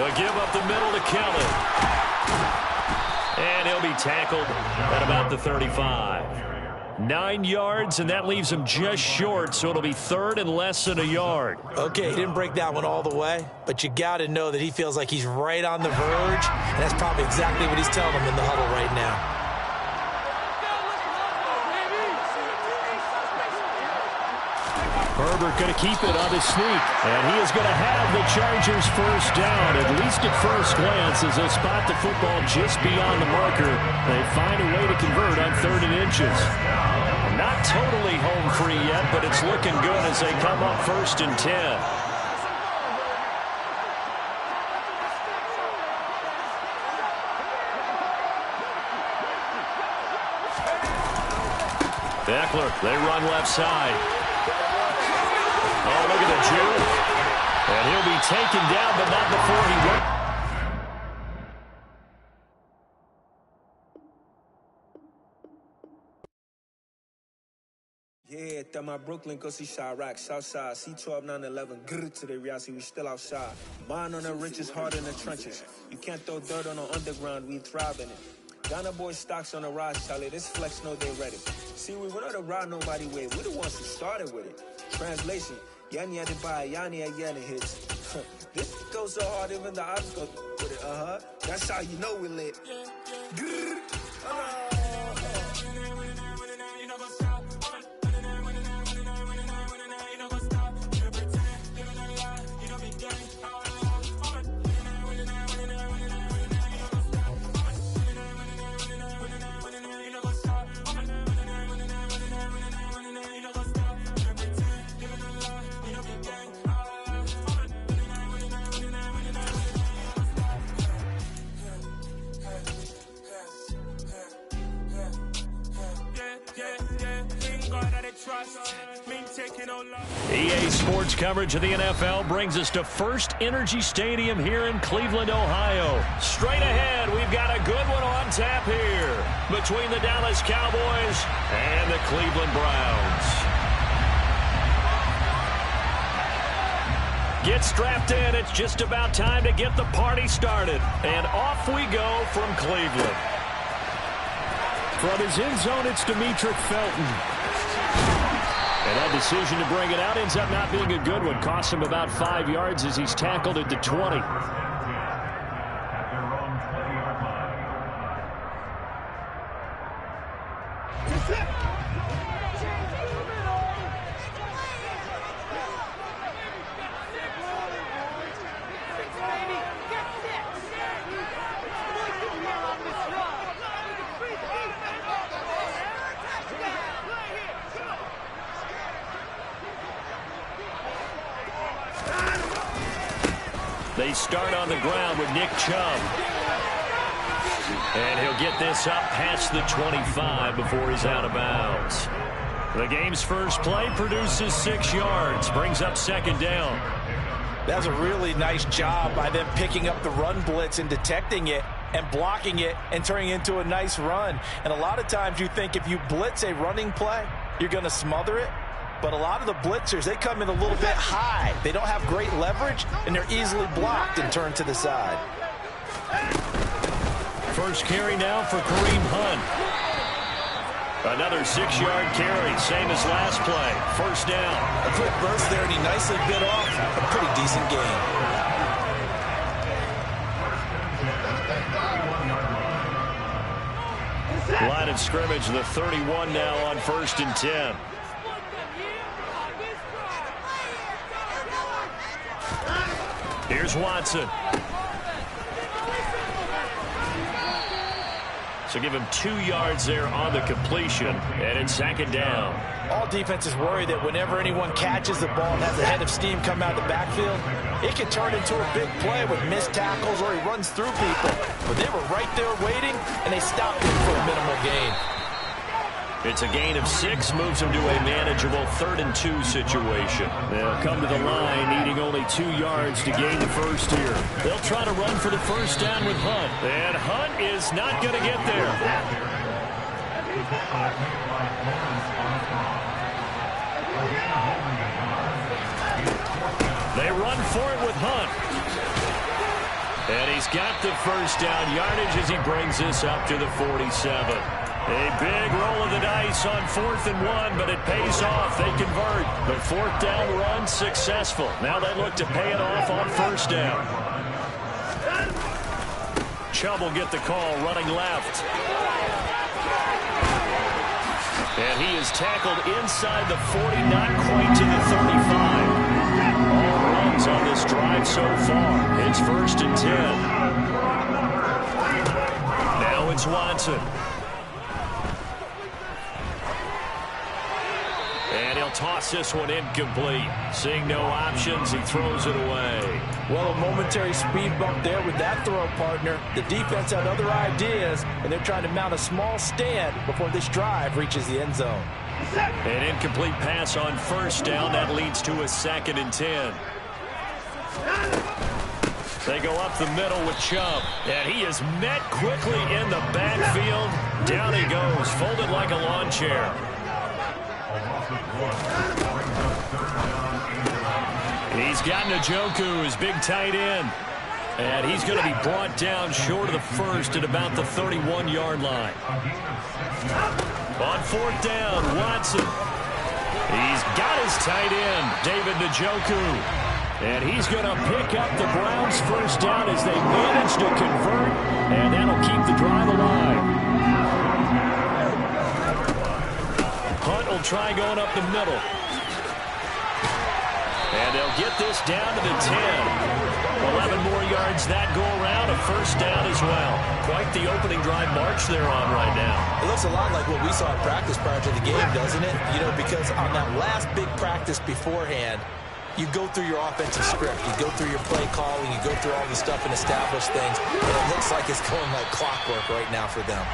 They'll give up the middle to Kelly. And he'll be tackled at about the 35. 9 yards, and that leaves him just short, so it'll be third and less than a yard. Okay, he didn't break that one all the way, but you got to know that he feels like he's right on the verge, and that's probably exactly what he's telling them in the huddle right now. Herbert going to keep it on the sneak, and he is going to have the Chargers first down, at least at first glance, as they'll spot the football just beyond the marker. They find a way to convert on 3rd and inches. Not totally home free yet, but it's looking good as they come up 1st and 10. Eckler, they run left side. Oh, look at the juke. And he'll be taken down, but not before he went. Yeah, that my Brooklyn, go see Chirac, Southside, C12, 911, grrr to the reality, we still outside. Mine on the riches, hard in the trenches. You can't throw dirt on the underground, we thrive in it. Ghana boy stocks on the rise, Charlie, this flex know they ready. See, we went on the ride nobody way, we the ones who started with it. Translation, Yanni had to buy, Yanni again it hits. This goes so hard, even the ops go with it, That's how you know we lit. Grrr, EA Sports coverage of the NFL brings us to First Energy Stadium here in Cleveland, Ohio. Straight ahead, we've got a good one on tap here between the Dallas Cowboys and the Cleveland Browns. Get strapped in. It's just about time to get the party started. And off we go from Cleveland. From his end zone, it's Demetric Felton. And that decision to bring it out ends up not being a good one. Costs him about 5 yards as he's tackled at the 20. They start on the ground with Nick Chubb. And he'll get this up past the 25 before he's out of bounds. The game's first play produces 6 yards, brings up 2nd down. That was a really nice job by them picking up the run blitz and detecting it and blocking it and turning it into a nice run. And a lot of times you think if you blitz a running play, you're going to smother it. But a lot of the blitzers, they come in a little bit high. They don't have great leverage, and they're easily blocked and turned to the side. First carry now for Kareem Hunt. Another 6-yard carry, same as last play. First down. A quick burst there, and he nicely bit off a pretty decent gain. Line of scrimmage, the 31 now on 1st and 10. Here's Watson. So give him 2 yards there on the completion, and it's 2nd down. All defenses worry that whenever anyone catches the ball and has a head of steam come out of the backfield, it can turn into a big play with missed tackles or he runs through people. But they were right there waiting, and they stopped him for a minimal gain. It's a gain of 6, moves him to a manageable 3rd and 2 situation. They'll come to the line, needing only 2 yards to gain the first here. They'll try to run for the first down with Hunt. And Hunt is not going to get there. They run for it with Hunt. And he's got the first down yardage as he brings this up to the 47. A big roll of the dice on 4th and 1, but it pays off. They convert. The 4th down run successful. Now they look to pay it off on 1st down. Chubb will get the call running left. And he is tackled inside the 40, not quite to the 35. All runs on this drive so far. It's 1st and 10. Now it's Watson. And he'll toss this one incomplete. Seeing no options, he throws it away. Well, a momentary speed bump there with that throw, partner. The defense had other ideas, and they're trying to mount a small stand before this drive reaches the end zone. An incomplete pass on 1st down. That leads to a 2nd and 10. They go up the middle with Chubb. And he is met quickly in the backfield. Down he goes, folded like a lawn chair. He's got Njoku, his big tight end. And he's going to be brought down short of the first at about the 31-yard line. On 4th down, Watson. He's got his tight end, David Njoku. And he's going to pick up the Browns' first down as they manage to convert. And that'll keep the drive alive. Hunt will try going up the middle. And they'll get this down to the 10. 11 more yards that go around, a first down as well. Quite the opening drive march they're on right now. It looks a lot like what we saw in practice prior to the game, doesn't it? You know, because on that last big practice beforehand, you go through your offensive script. You go through your play calling. You go through all the stuff and establish things. And it looks like it's going like clockwork right now for them.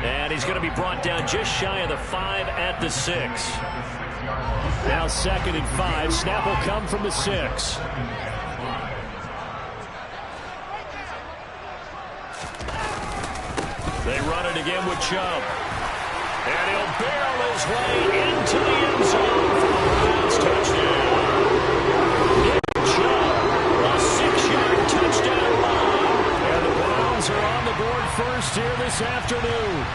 And he's going to be brought down just shy of the 5 at the 6. Now 2nd and 5. Snap will come from the 6. They run it again with Chubb. And he'll barrel his way into the end zone for the Browns touchdown. Chubb, a 6-yard touchdown run. And the Browns are on the board first here this afternoon.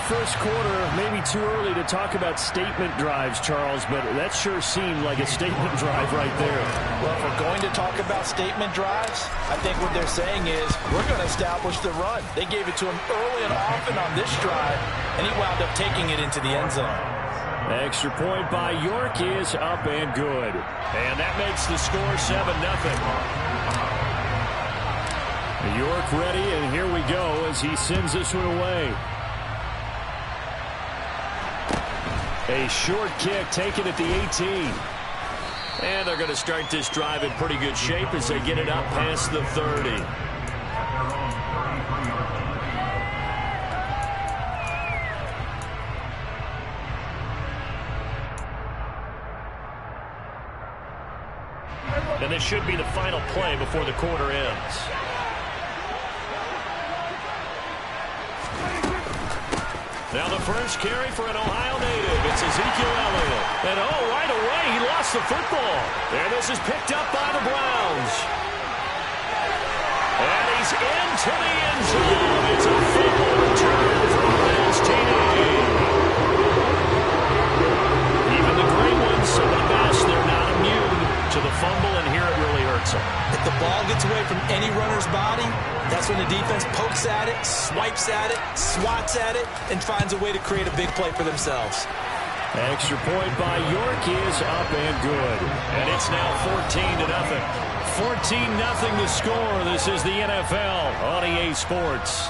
First quarter, maybe too early to talk about statement drives, Charles, but that sure seemed like a statement drive right there. Well, if we're going to talk about statement drives, I think what they're saying is we're going to establish the run. They gave it to him early and often on this drive, and he wound up taking it into the end zone. Extra point by York is up and good. And that makes the score 7-0. York ready, and here we go as he sends this one away. A short kick taken at the 18. And they're going to start this drive in pretty good shape as they get it up past the 30. And this should be the final play before the quarter ends. Now the first carry for an Ohio native. It's Ezekiel Elliott. And right away, he lost the football. And this is picked up by the Browns. And he's into the end zone. It's a fumble return for the Browns TD. Even the great ones, some of the best, they're not immune to the fumble, and here it really hurts them. the ball gets away from any runner's body, that's when the defense pokes at it, swipes at it, swats at it, and finds a way to create a big play for themselves. Extra point by York is up and good. And it's now 14-0. 14-0 the score. This is the NFL on EA Sports.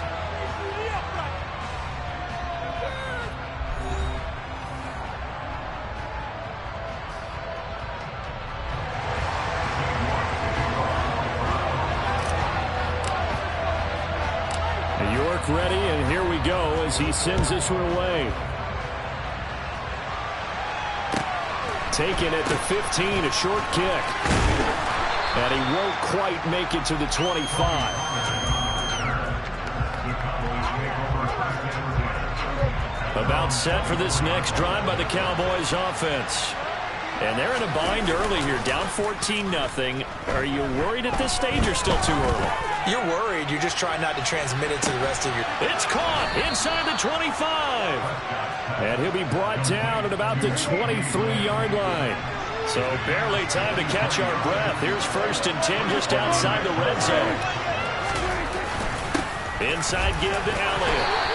York ready, and here we go as he sends this one away. Taken at the 15, a short kick. And he won't quite make it to the 25. About set for this next drive by the Cowboys offense. And they're in a bind early here, down 14-0. Are you worried at this stage or still too early? You're worried. You're just trying not to transmit it to the rest of your... It's caught inside the 25. And he'll be brought down at about the 23-yard line. So barely time to catch our breath. Here's 1st and 10 just outside the red zone. Inside give to Elliott.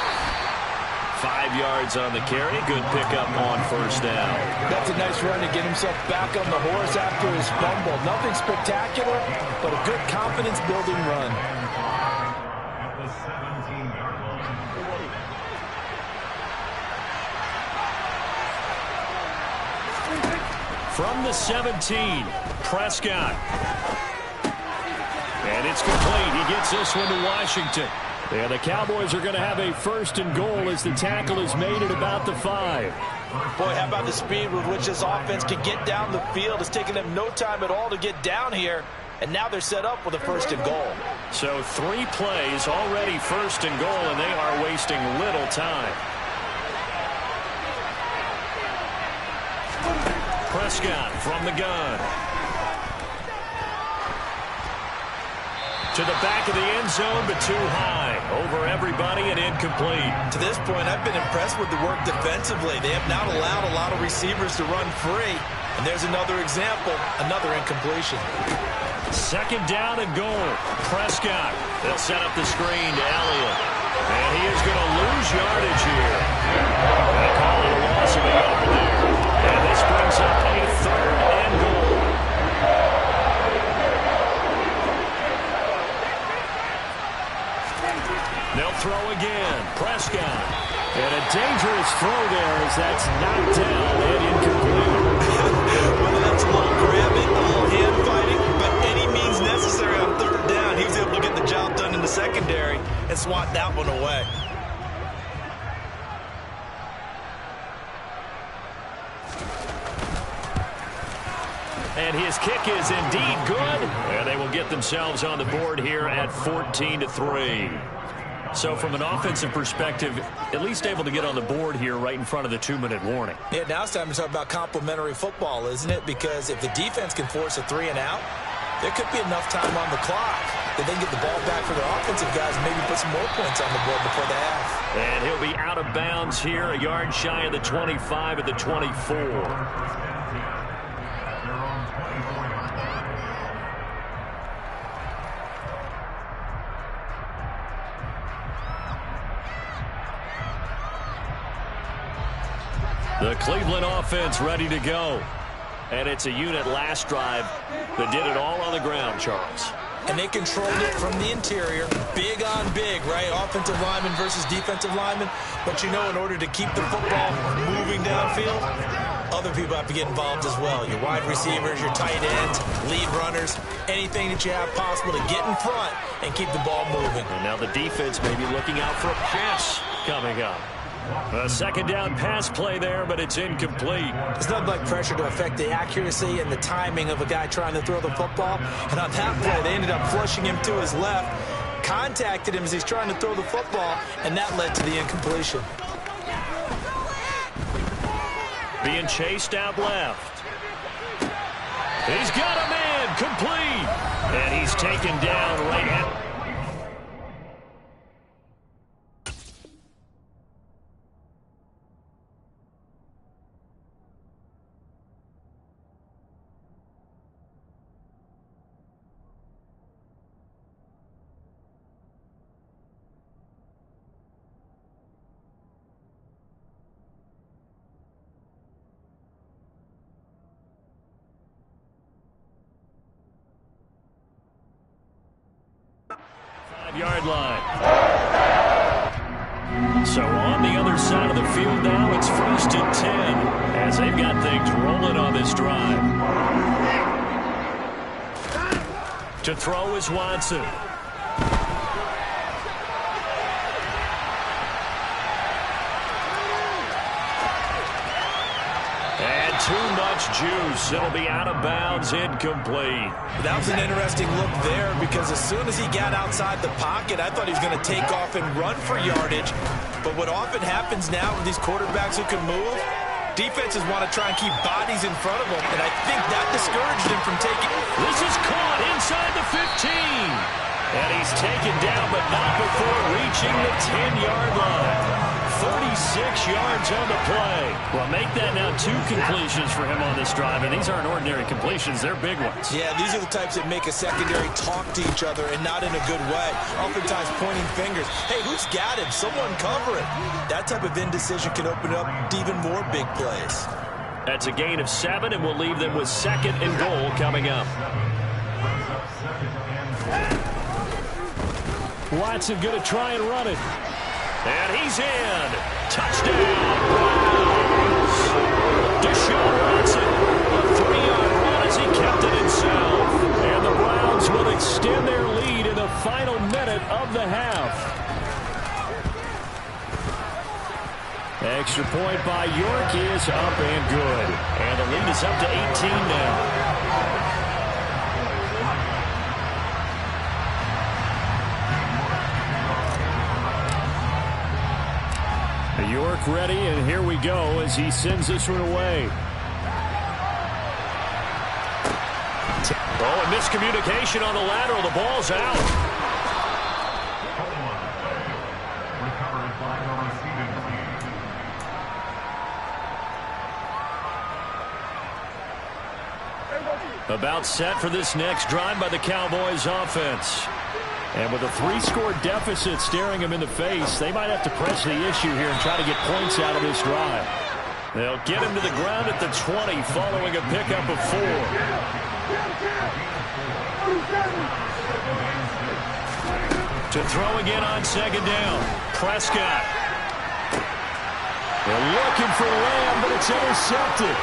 5 yards on the carry. Good pickup on 1st down. That's a nice run to get himself back on the horse after his fumble. Nothing spectacular, but a good confidence-building run. At the 17-yard line. From the 17, Prescott. And it's complete. He gets this one to Washington. And the Cowboys are going to have a 1st and goal as the tackle is made at about the 5. Boy, how about the speed with which this offense can get down the field? It's taken them no time at all to get down here. And now they're set up with a 1st and goal. So 3 plays already 1st and goal, and they are wasting little time. Prescott from the gun. To the back of the end zone, but too high. Over everybody and incomplete. To this point, I've been impressed with the work defensively. They have not allowed a lot of receivers to run free. And there's another example, another incompletion. 2nd down and goal. Prescott. They'll set up the screen to Elliott. And he is going to lose yardage here. They call it a loss of a yard there. And this brings up a 3rd and goal. They'll throw again. Prescott. And a dangerous throw there as that's knocked down and incomplete. Whether that's a little grabbing, a little hand fighting, but any means necessary on 3rd down, he was able to get the job done in the secondary and swat that one away. And his kick is indeed good. And they will get themselves on the board here at 14-3. So from an offensive perspective, at least able to get on the board here right in front of the 2-minute warning. Yeah, now it's time to talk about complementary football, isn't it? Because if the defense can force a 3 and out, there could be enough time on the clock that they can get the ball back for their offensive guys and maybe put some more points on the board before the half. And he'll be out of bounds here, a yard shy of the 25 at the 24. The Cleveland offense ready to go. And it's a unit last drive that did it all on the ground, Charles. And they controlled it from the interior. Big on big, right? Offensive lineman versus defensive lineman. But you know, in order to keep the football moving downfield, other people have to get involved as well. Your wide receivers, your tight ends, lead runners, anything that you have possible to get in front and keep the ball moving. And now the defense may be looking out for a pass coming up. A 2nd down pass play there, but it's incomplete. It's nothing like pressure to affect the accuracy and the timing of a guy trying to throw the football. And on that play, they ended up flushing him to his left, contacted him as he's trying to throw the football, and that led to the incompletion. Being chased out left. He's got a man, complete. And he's taken down right at... 5-yard line. So on the other side of the field now, it's 1st and 10 as they've got things rolling on this drive. To throw is Watson. Too much juice. It'll be out of bounds, incomplete. That was an interesting look there because as soon as he got outside the pocket, I thought he was going to take off and run for yardage. But what often happens now with these quarterbacks who can move, defenses want to try and keep bodies in front of them, and I think that discouraged him from taking. This is caught inside the 15. And he's taken down, but not before reaching the 10-yard line. 36 yards on the play. Well, make that now 2 completions for him on this drive, and these aren't ordinary completions. They're big ones. Yeah, these are the types that make a secondary talk to each other, and not in a good way. Oftentimes pointing fingers. Hey, who's got him? Someone cover it. That type of indecision can open up to even more big plays. That's a gain of 7, and we'll leave them with 2nd and goal coming up. Watson going to try and run it. And he's in. Touchdown, Browns. Deshaun Watson, a 3-yard run as he kept it himself. And the Browns will extend their lead in the final minute of the half. Extra point by York is up and good. And the lead is up to 18 now. York ready, and here we go as he sends this one away. Oh, a miscommunication on the lateral. The ball's out. About set for this next drive by the Cowboys offense. And with a 3-score deficit staring him in the face, they might have to press the issue here and try to get points out of this drive. They'll get him to the ground at the 20 following a pickup of 4. To throw again on 2nd down. Prescott. They're looking for Lamb, but it's intercepted.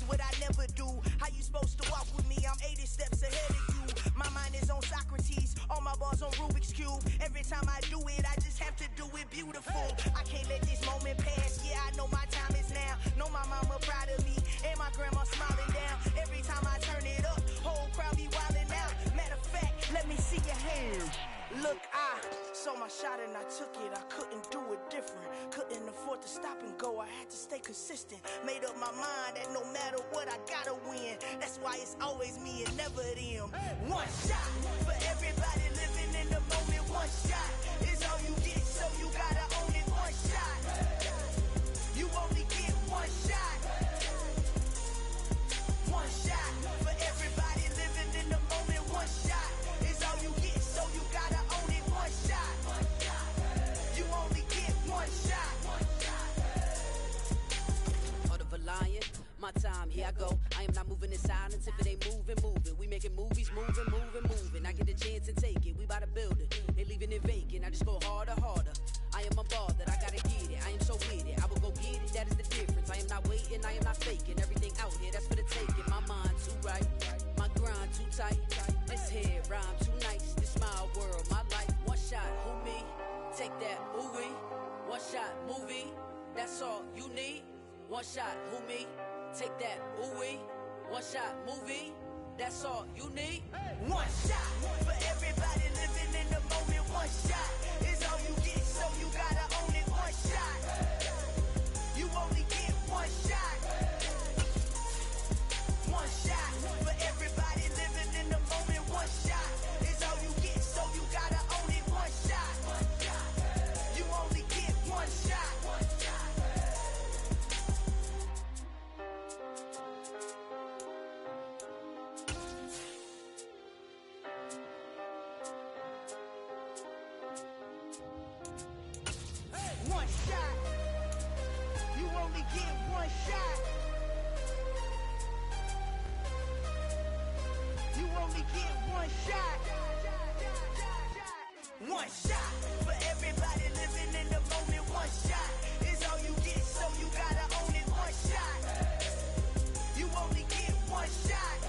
what I never do. How you supposed to walk with me? I'm 80 steps ahead of you. My mind is on Socrates, all my bars on Rubik's Cube. Every time I do it, I just have to do it beautiful. I can't let this moment pass. Yeah, I know my time is now. Know my mama proud of me, and my grandma smiling down. Every time I turn it up, whole crowd be wildin' out. Matter of fact, let me see your hands. Look, I saw my shot and I took it. I couldn't do it different. Couldn't afford to stop and go. I had to stay consistent. Made up my mind that no matter what, I gotta win. That's why it's always me and never them. One shot for everybody living in the moment. One shot is all you get, so you gotta own it. One shot. You only get one shot. One shot for everybody living in the moment. One shot is all you get, so you gotta own it. One shot. You only get one shot. Heart of a lion, my time, here I go. I am not moving in silence. If it ain't moving, moving. We making movies, moving, moving, moving. I get a chance and take it. We bout to build it. They leaving it vacant. I just go harder, harder. I am a ball that I gotta get it. I am so with it. I will go get it. That is the difference. I am not waiting. I am not faking. Everything out here, that's for the taking. My mind too right. My grind too tight. This head rhyme too nice. This my world, my life. One shot, who me? Take that, who we? One shot, movie. That's all you need. One shot, who me? Take that, who we? One shot, movie. That's all you need. One shot for everybody living in the moment. One shot is all you get, so you gotta own it. One shot. You only get one shot. One shot for everybody living in the moment. One shot is all you get, so you gotta own it. One shot. You only get one shot. One shot. You only get one shot. You only get one shot. One shot for everybody living in the moment. One shot is all you get, so you gotta own it. One shot. You only get one shot.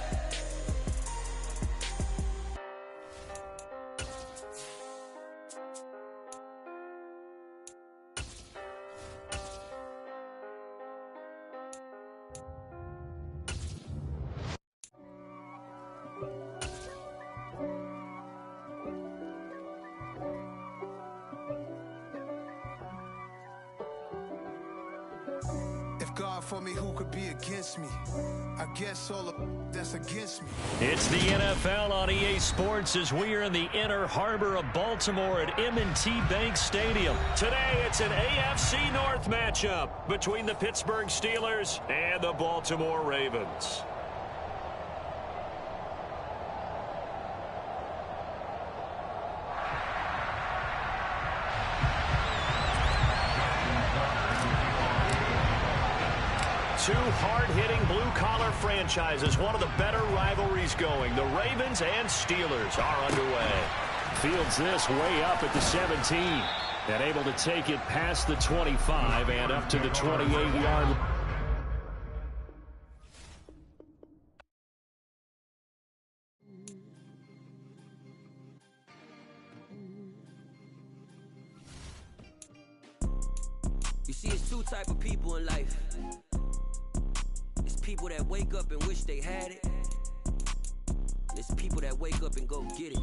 God for me, who could be against me? I guess all of that's against me. It's the NFL on EA Sports as we are in the inner harbor of Baltimore at M&T Bank Stadium. Today, it's an AFC North matchup between the Pittsburgh Steelers and the Baltimore Ravens. Two hard-hitting blue-collar franchises, one of the better rivalries going. The Ravens and Steelers are underway. Fields this way up at the 17 and able to take it past the 25 and up to the 28-yard line. You see, it's two type of people in life. It's people that wake up and wish they had it. And it's people that wake up and go get it.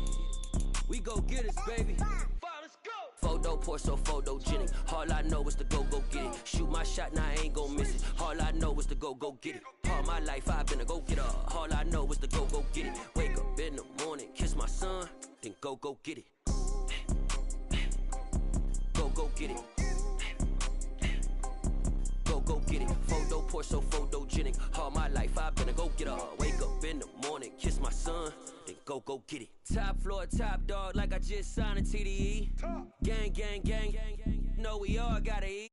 We go get it, baby. Let's go. Photo pour so photogenic. All I know is to go get it. Shoot my shot, now I ain't gon' miss it. All I know is to go get it. All my life I've been a go getter. All I know is to go get it. Wake up in the morning, kiss my son, then go get it. Go get it. Go get it. Photo pour so photogenic. All my life I've been a go getter. Wake up in the morning, kiss my son, then go get it. Top floor, top dog, like I just signed a TDE. Gang, gang, gang, gang, gang. Know we all gotta eat.